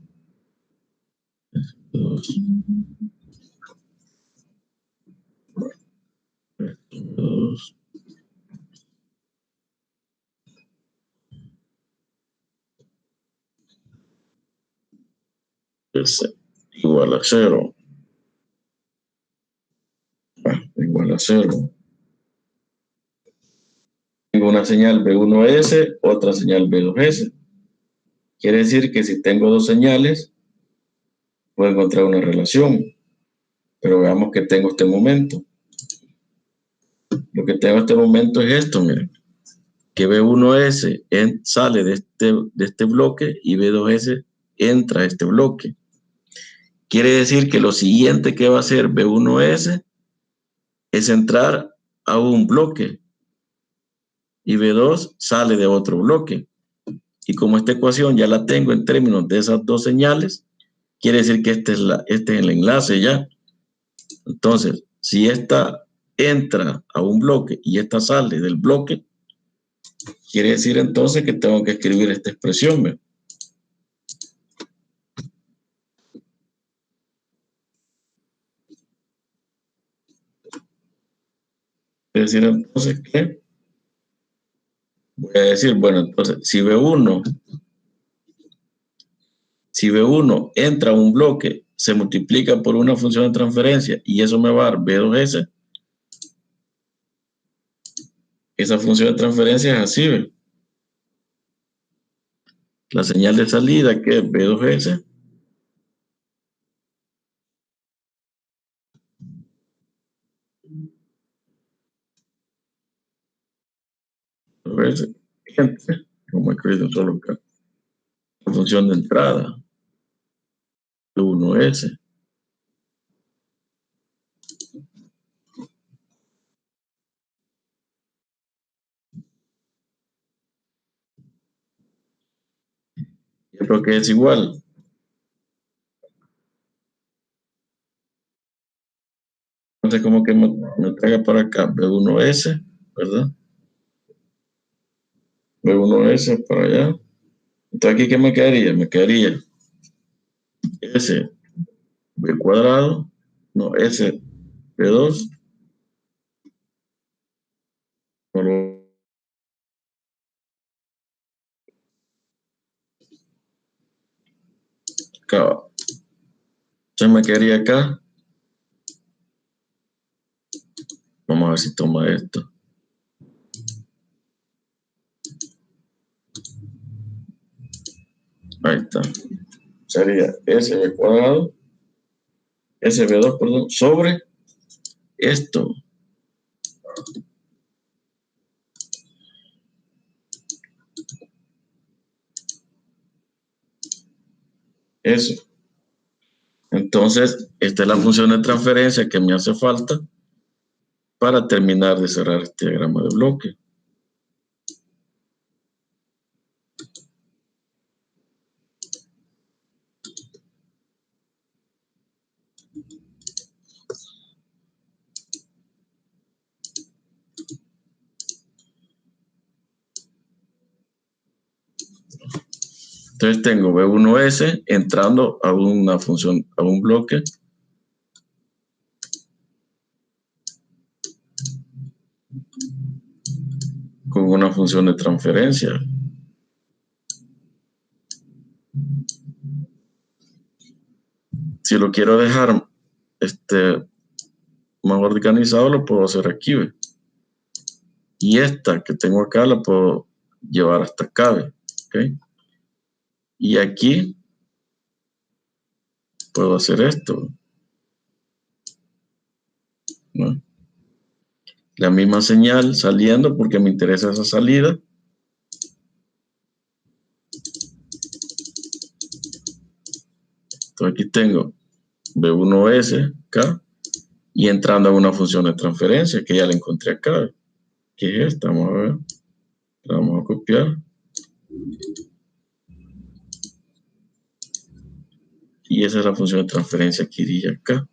Speaker 1: Dos. S igual a 0. Igual a 0. Tengo una señal B1S, otra señal B2S. Quiere decir que si tengo dos señales, puedo encontrar una relación. Pero veamos que tengo este momento. Lo que tengo en este momento es esto, miren. Que B1S sale de este bloque y B2S entra a este bloque. Quiere decir que lo siguiente que va a hacer B1S es entrar a un bloque y B2 sale de otro bloque. Y como esta ecuación ya la tengo en términos de esas dos señales, quiere decir que este es el enlace ya. Entonces, si esta entra a un bloque y esta sale del bloque, quiere decir entonces que tengo que escribir esta expresión. ¿Ve? Es decir entonces que voy a decir, bueno, entonces si B1 entra a un bloque, se multiplica por una función de transferencia y eso me va a dar B2S. Esa función de transferencia es así, ¿ve? La señal de salida, que es B2S, como he escrito solo acá, la función de entrada, B1S. Yo creo que es igual. Entonces, como que me traiga para acá B1S, ¿verdad? B1S para allá. Entonces, ¿aquí qué me quedaría? Me quedaría S, B cuadrado, no, S B2, no lo- acá, se me quedaría acá, vamos a ver si toma esto, ahí está, sería SB cuadrado, SB2, perdón, sobre esto, eso. Entonces, esta es la función de transferencia que me hace falta para terminar de cerrar este diagrama de bloque. Entonces tengo B1S entrando a una función, a un bloque. Con una función de transferencia. Si lo quiero dejar más organizado, lo puedo hacer aquí, ¿ve? Y esta que tengo acá la puedo llevar hasta acá, ¿ve? ¿Okay? Y aquí puedo hacer esto, ¿no? La misma señal saliendo porque me interesa esa salida. Entonces aquí tengo B1S acá y entrando a una función de transferencia que ya la encontré acá, ¿ve? Que es esta, vamos a ver. La vamos a copiar. Y esa es la función de transferencia que iría acá.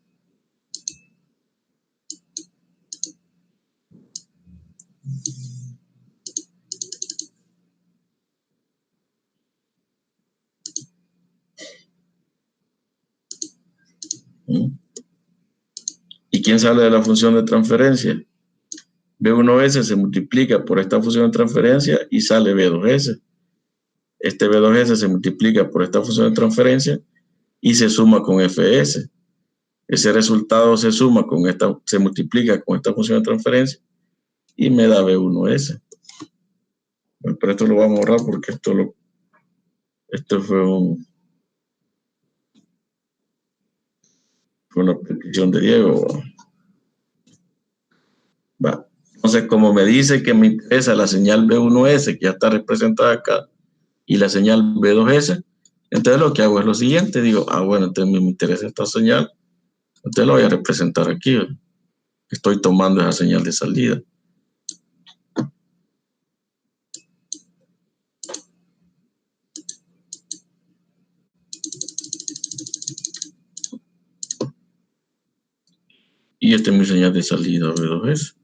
Speaker 1: ¿Y quién sale de la función de transferencia? B1S se multiplica por esta función de transferencia y sale B2S. Este B2S se multiplica por esta función de transferencia y se suma con FS. Ese resultado se suma con esta, se multiplica con esta función de transferencia y me da B1S. Bueno, pero esto lo vamos a borrar porque esto fue una petición de Diego. Va. Entonces, como me dice que me interesa la señal B1S, que ya está representada acá, y la señal B2S, entonces lo que hago es lo siguiente, digo, bueno, entonces me interesa esta señal, entonces lo voy a representar aquí, ¿verdad? Estoy tomando esa señal de salida. Y esta es mi señal de salida B2S.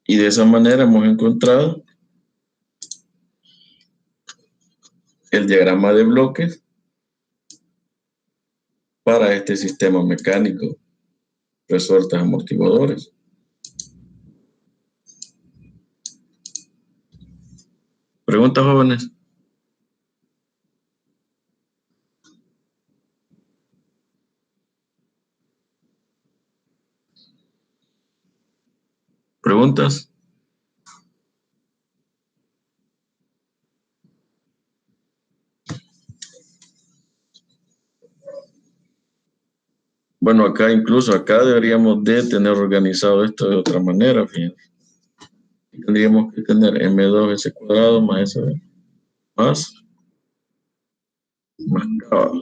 Speaker 1: Y de esa manera hemos encontrado el diagrama de bloques para este sistema mecánico, resortes amortiguadores. ¿Preguntas, jóvenes? ¿Preguntas? Bueno, acá deberíamos de tener organizado esto de otra manera, fíjense. Tendríamos que tener M2S cuadrado más SB más K.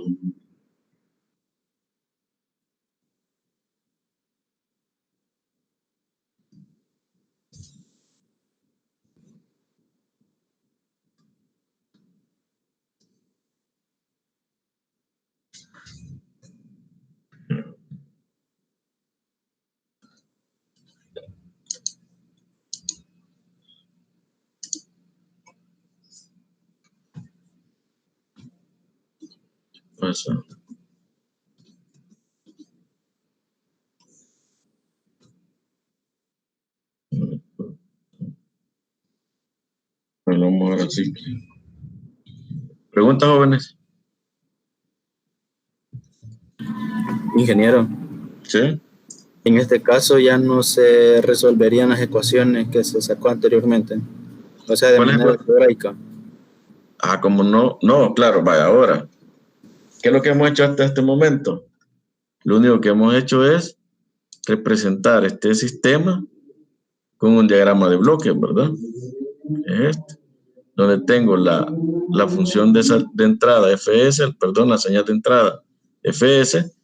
Speaker 1: Eso. Bueno, vamos ahora sí. ¿Preguntas, jóvenes?
Speaker 9: Ingeniero,
Speaker 1: Sí.
Speaker 9: en este caso ya no se resolverían las ecuaciones que se sacó anteriormente, o sea, de
Speaker 1: ¿Cuál es
Speaker 9: manera
Speaker 1: el-
Speaker 9: algebraica.
Speaker 1: como no, claro, vaya, ahora. ¿Qué es lo que hemos hecho hasta este momento? Lo único que hemos hecho es representar este sistema con un diagrama de bloques, ¿verdad? Es este, donde tengo la función de entrada fs, perdón, la señal de entrada fs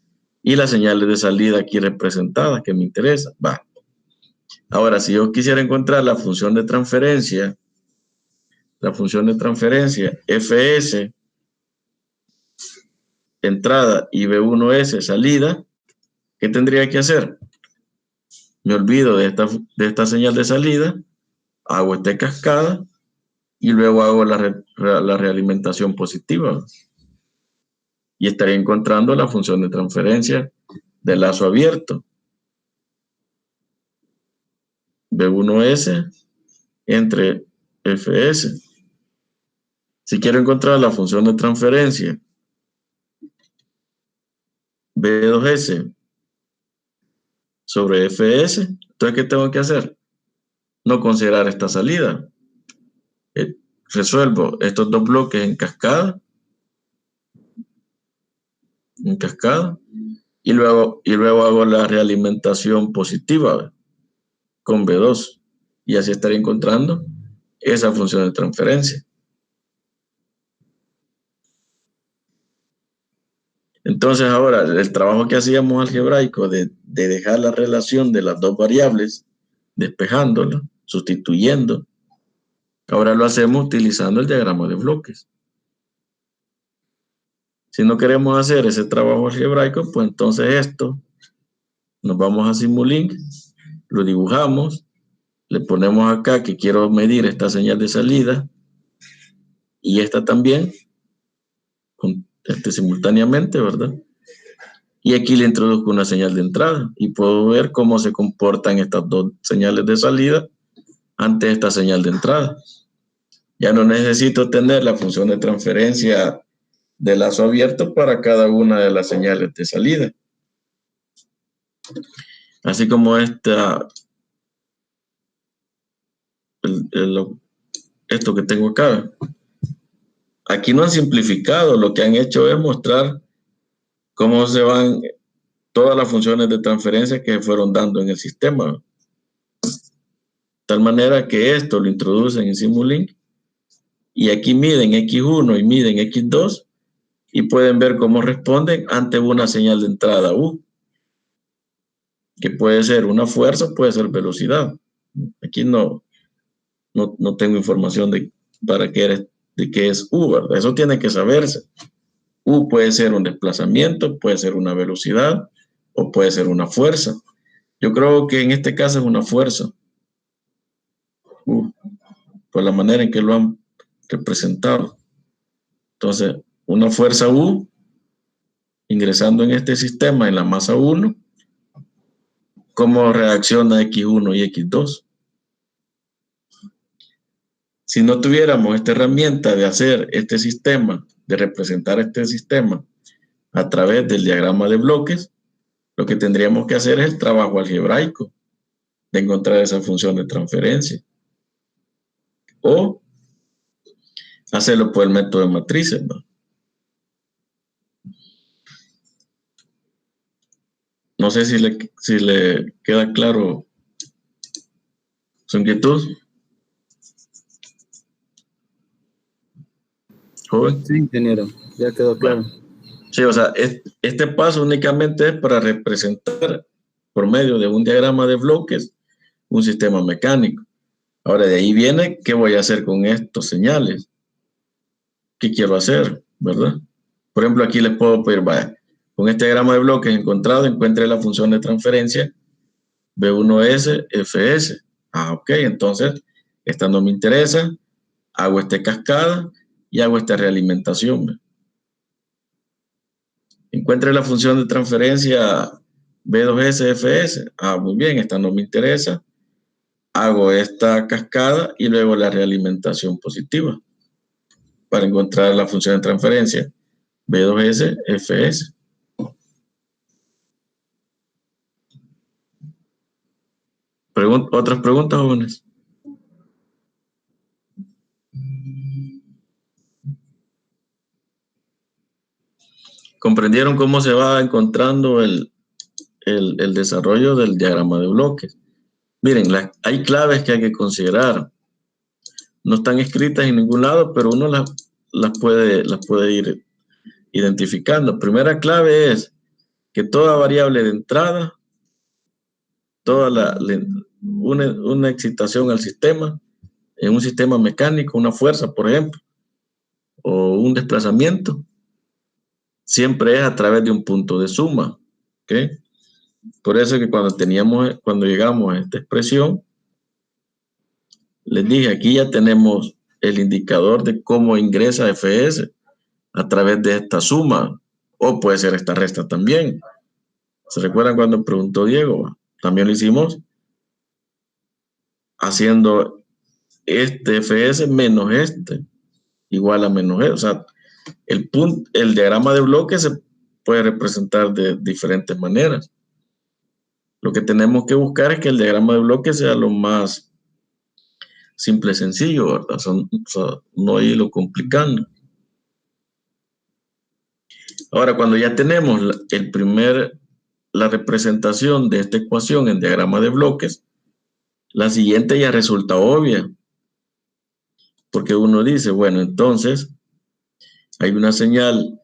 Speaker 1: y las señales de salida aquí representadas que me interesa. Va. Ahora, si yo quisiera encontrar la función de transferencia fs, entrada, y b1s, salida, ¿qué tendría que hacer? Me olvido de esta señal de salida, hago esta cascada y luego hago la realimentación positiva. Y estaría encontrando la función de transferencia del lazo abierto. B1S entre FS. Si quiero encontrar la función de transferencia B2S sobre FS, entonces ¿qué tengo que hacer? No considerar esta salida. Resuelvo estos dos bloques en cascada, y luego hago la realimentación positiva con B2, y así estaría encontrando esa función de transferencia. Entonces ahora el trabajo que hacíamos algebraico de dejar la relación de las dos variables, despejándola, sustituyendo, ahora lo hacemos utilizando el diagrama de bloques. Si no queremos hacer ese trabajo algebraico, pues entonces esto, nos vamos a Simulink, lo dibujamos, le ponemos acá que quiero medir esta señal de salida y esta también, simultáneamente, ¿verdad? Y aquí le introduzco una señal de entrada y puedo ver cómo se comportan estas dos señales de salida ante esta señal de entrada. Ya no necesito tener la función de transferencia de lazo abierto para cada una de las señales de salida. Así como esto que tengo acá. Aquí no han simplificado, lo que han hecho es mostrar cómo se van todas las funciones de transferencia que fueron dando en el sistema. De tal manera que esto lo introducen en Simulink y aquí miden X1 y miden X2 y pueden ver cómo responden ante una señal de entrada U, que puede ser una fuerza, puede ser velocidad. Aquí no tengo información de qué es U, ¿verdad? Eso tiene que saberse. U puede ser un desplazamiento, puede ser una velocidad o puede ser una fuerza. Yo creo que en este caso es una fuerza. Por la manera en que lo han representado. Entonces, una fuerza U ingresando en este sistema en la masa 1, ¿cómo reacciona X1 y X2? Si no tuviéramos esta herramienta de hacer este sistema, de representar este sistema a través del diagrama de bloques, lo que tendríamos que hacer es el trabajo algebraico de encontrar esa función de transferencia. O hacerlo por el método de matrices, ¿no? No sé si le queda claro su inquietud. ¿Joven?
Speaker 9: Sí, ingeniero, ya quedó claro.
Speaker 1: Sí, o sea, este paso únicamente es para representar por medio de un diagrama de bloques un sistema mecánico. Ahora, de ahí viene qué voy a hacer con estos señales. ¿Qué quiero hacer? ¿Verdad? Por ejemplo, aquí les puedo pedir, vaya, con este diagrama de bloques encontrado, encuentre la función de transferencia B1S, FS. Ok, entonces, esta no me interesa. Hago esta cascada y hago esta realimentación. Encuentre la función de transferencia B2S, FS. Muy bien, esta no me interesa. Hago esta cascada y luego la realimentación positiva para encontrar la función de transferencia B2S, FS. ¿Otras preguntas, jóvenes? ¿Comprendieron cómo se va encontrando el desarrollo del diagrama de bloques? Miren, hay claves que hay que considerar. No están escritas en ningún lado, pero uno las puede ir identificando. Primera clave es que toda variable de entrada, una excitación al sistema, en un sistema mecánico, una fuerza, por ejemplo, o un desplazamiento, siempre es a través de un punto de suma. ¿Okay? Por eso es que cuando llegamos a esta expresión, les dije, aquí ya tenemos el indicador de cómo ingresa FS a través de esta suma, o puede ser esta resta también. ¿Se recuerdan cuando preguntó Diego? También lo hicimos haciendo este FS menos este, igual a menos E. O sea, el diagrama de bloques se puede representar de diferentes maneras. Lo que tenemos que buscar es que el diagrama de bloques sea lo más simple, sencillo, ¿verdad? O sea, no irlo complicando. Ahora, cuando ya tenemos la representación de esta ecuación en diagrama de bloques, la siguiente ya resulta obvia. Porque uno dice, bueno, entonces, hay una señal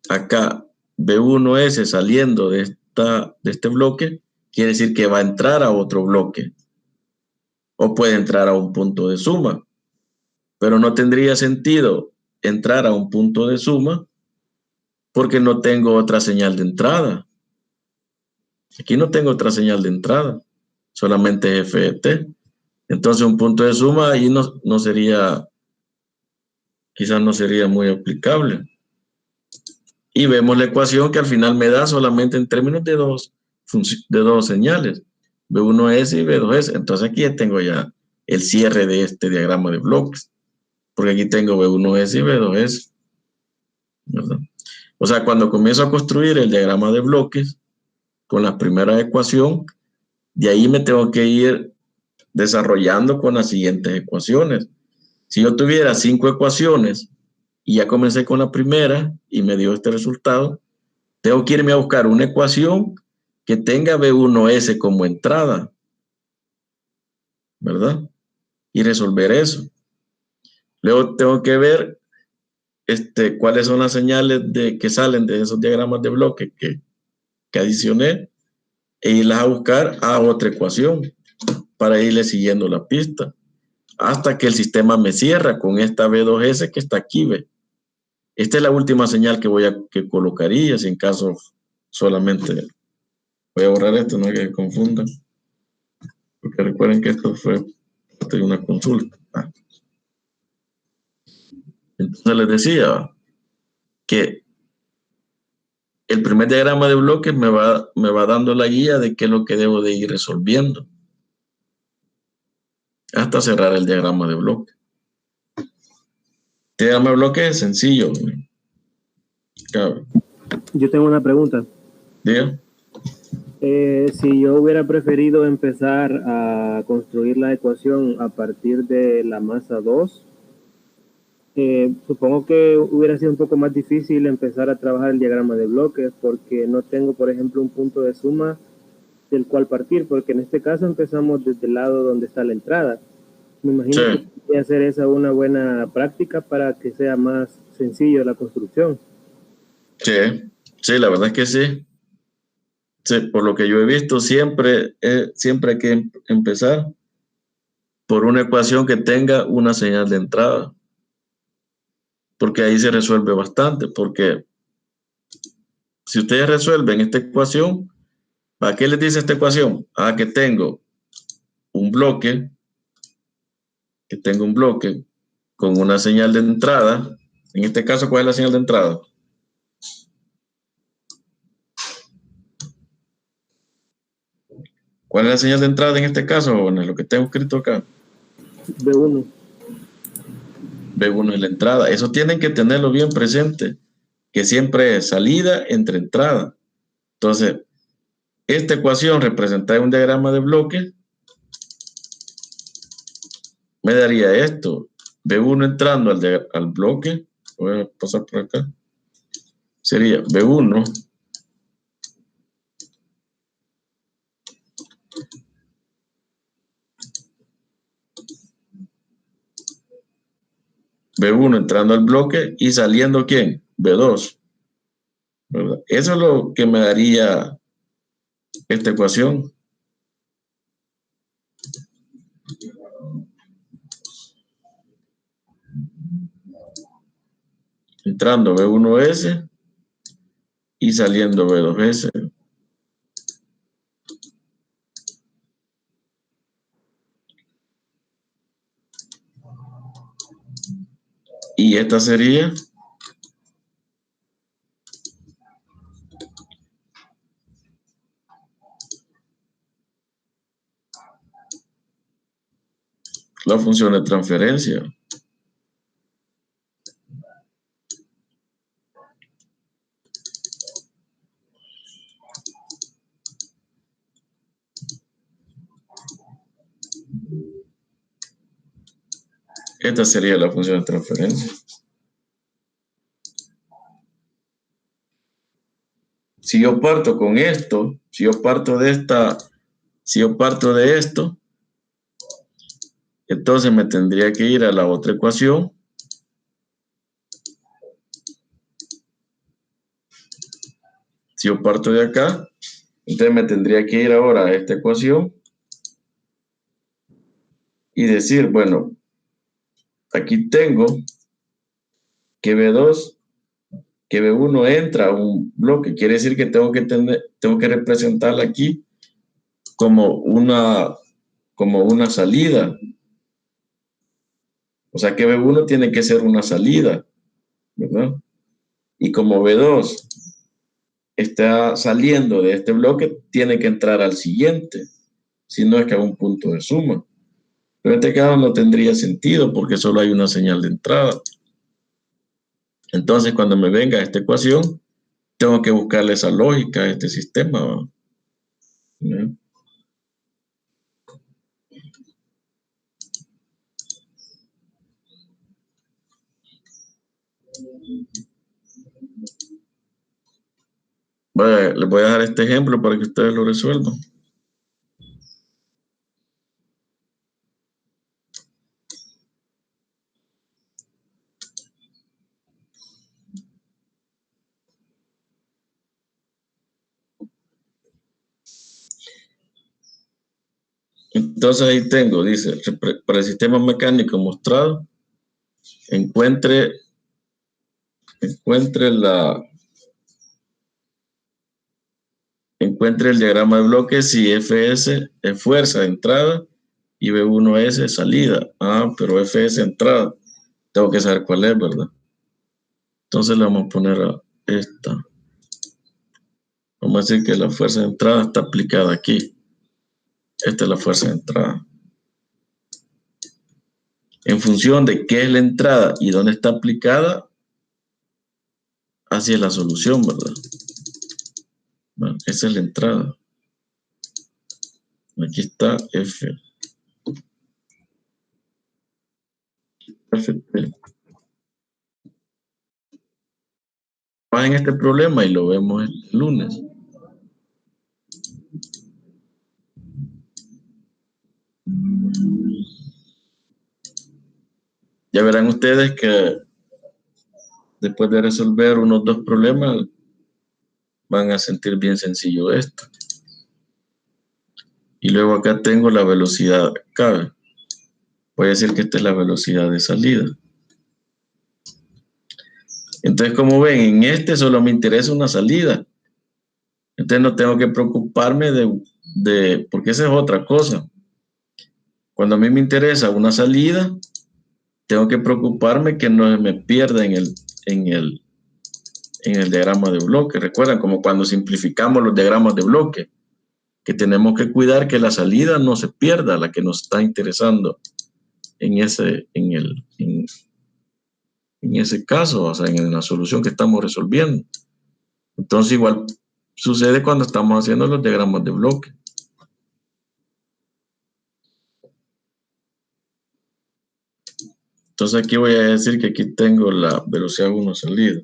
Speaker 1: acá, B1S saliendo de este bloque, quiere decir que va a entrar a otro bloque. O puede entrar a un punto de suma. Pero no tendría sentido entrar a un punto de suma porque no tengo otra señal de entrada. Aquí no tengo otra señal de entrada, solamente FT. Entonces un punto de suma ahí no sería, quizás no sería muy aplicable. Y vemos la ecuación que al final me da solamente en términos de dos señales, B1S y B2S. Entonces aquí ya tengo ya el cierre de este diagrama de bloques, porque aquí tengo B1S y B2S, ¿verdad? O sea, cuando comienzo a construir el diagrama de bloques con la primera ecuación, de ahí me tengo que ir desarrollando con las siguientes ecuaciones. Si yo tuviera 5 ecuaciones y ya comencé con la primera y me dio este resultado, tengo que irme a buscar una ecuación que tenga B1S como entrada, ¿verdad? Y resolver eso. Luego tengo que ver cuáles son las señales que salen de esos diagramas de bloque que adicioné e irlas a buscar a otra ecuación para irle siguiendo la pista hasta que el sistema me cierra con esta B2S que está aquí, ¿ve? Esta es la última señal que colocaría, si en caso solamente voy a borrar esto, no hay que confundan, porque recuerden que esto fue una consulta. Entonces les decía que el primer diagrama de bloques me va dando la guía de qué es lo que debo de ir resolviendo hasta cerrar el diagrama de bloques. El diagrama de bloques es sencillo. Claro.
Speaker 10: Yo tengo una pregunta.
Speaker 1: ¿Diga?
Speaker 10: Si yo hubiera preferido empezar a construir la ecuación a partir de la masa 2, supongo que hubiera sido un poco más difícil empezar a trabajar el diagrama de bloques porque no tengo, por ejemplo, un punto de suma del cual partir, porque en este caso empezamos desde el lado donde está la entrada. Me imagino que podría hacer esa una buena práctica para que sea más sencillo la construcción. Sí, la verdad es que sí. Sí, por lo que yo he visto, siempre hay que empezar por una ecuación que tenga una señal de entrada. Porque ahí se resuelve bastante, porque si ustedes resuelven esta ecuación, ¿para qué les dice esta ecuación? Que tengo un bloque, con una señal de entrada. En este caso, ¿cuál es la señal de entrada?
Speaker 1: ¿Cuál es la señal de entrada en este caso, jóvenes? Lo que tengo escrito acá.
Speaker 10: B1.
Speaker 1: B1 es la entrada. Eso tienen que tenerlo bien presente, que siempre es salida entre entrada. Entonces, esta ecuación representada en un diagrama de bloque me daría esto. B1 entrando al bloque. Voy a pasar por acá. Sería B1 B1 entrando al bloque y saliendo ¿quién? B2. ¿Verdad? Eso es lo que me daría esta ecuación. Entrando B1S y saliendo B2S. Y esta sería la función de transferencia. Esta sería la función de transferencia. Si yo parto con esto, si yo parto de esto, entonces me tendría que ir a la otra ecuación. Si yo parto de acá, entonces me tendría que ir ahora a esta ecuación y decir, bueno, aquí tengo que B1 entra a un bloque, quiere decir que tengo que representarla aquí como una salida. O sea que B1 tiene que ser una salida, ¿verdad? Y como B2 está saliendo de este bloque, tiene que entrar al siguiente, si no es que a un punto de suma. Pero en este caso no tendría sentido porque solo hay una señal de entrada. Entonces, cuando me venga esta ecuación, tengo que buscarle esa lógica a este sistema. ¿No? Vale, les voy a dar este ejemplo para que ustedes lo resuelvan. Entonces ahí tengo, dice, para el sistema mecánico mostrado, encuentre el diagrama de bloque si Fs es fuerza de entrada y B1S es salida. Ah, pero Fs entrada, tengo que saber cuál es, ¿verdad? Entonces le vamos a poner a esta. Vamos a decir que la fuerza de entrada está aplicada aquí. Esta es la fuerza de entrada. En función de qué es la entrada y dónde está aplicada, así es la solución, ¿verdad? Bueno, esa es la entrada. Aquí está F. Fp. Bajen este problema y lo vemos el lunes. Ya verán ustedes que después de resolver unos 2 problemas, van a sentir bien sencillo esto. Y luego acá tengo la velocidad acá. Voy a decir que esta es la velocidad de salida. Entonces, como ven, en este solo me interesa una salida. Entonces no tengo que preocuparme porque esa es otra cosa. Cuando a mí me interesa una salida, tengo que preocuparme que no me pierda en el diagrama de bloque. Recuerdan, como cuando simplificamos los diagramas de bloque, que tenemos que cuidar que la salida no se pierda, la que nos está interesando en ese caso, o sea, en la solución que estamos resolviendo. Entonces igual sucede cuando estamos haciendo los diagramas de bloque. Entonces aquí voy a decir que aquí tengo la velocidad 1 salida.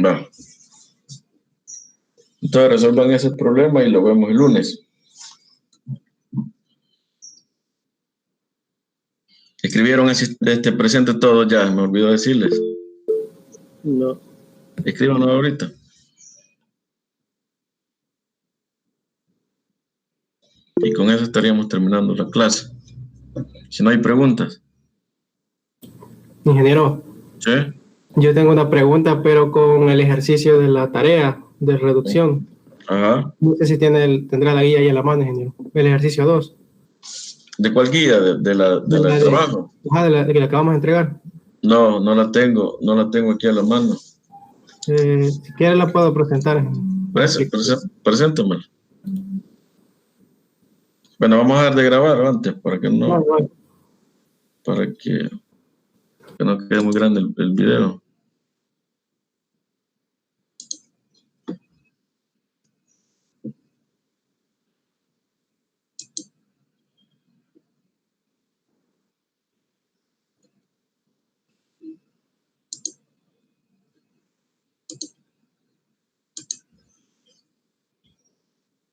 Speaker 1: Va. Entonces resuelvan ese problema y lo vemos el lunes. ¿Escribieron este presente todos ya? Me olvidó decirles.
Speaker 10: No.
Speaker 1: Escríbanlo ahorita. Y con eso estaríamos terminando la clase. Si no hay preguntas.
Speaker 4: Ingeniero,
Speaker 1: ¿Sí?
Speaker 4: yo tengo una pregunta, pero con el ejercicio de la tarea de reducción.
Speaker 1: Ajá.
Speaker 4: No sé si tendrá la guía ahí a la mano, ingeniero. El ejercicio 2.
Speaker 1: ¿De cuál guía? ¿De la del trabajo?
Speaker 4: Ajá, de la que le acabamos de entregar.
Speaker 1: No, no la tengo aquí a la mano.
Speaker 4: Si quiere la puedo presentar.
Speaker 1: Preséntamela. Bueno, vamos a dejar de grabar antes para que no, para que no quede muy grande el video.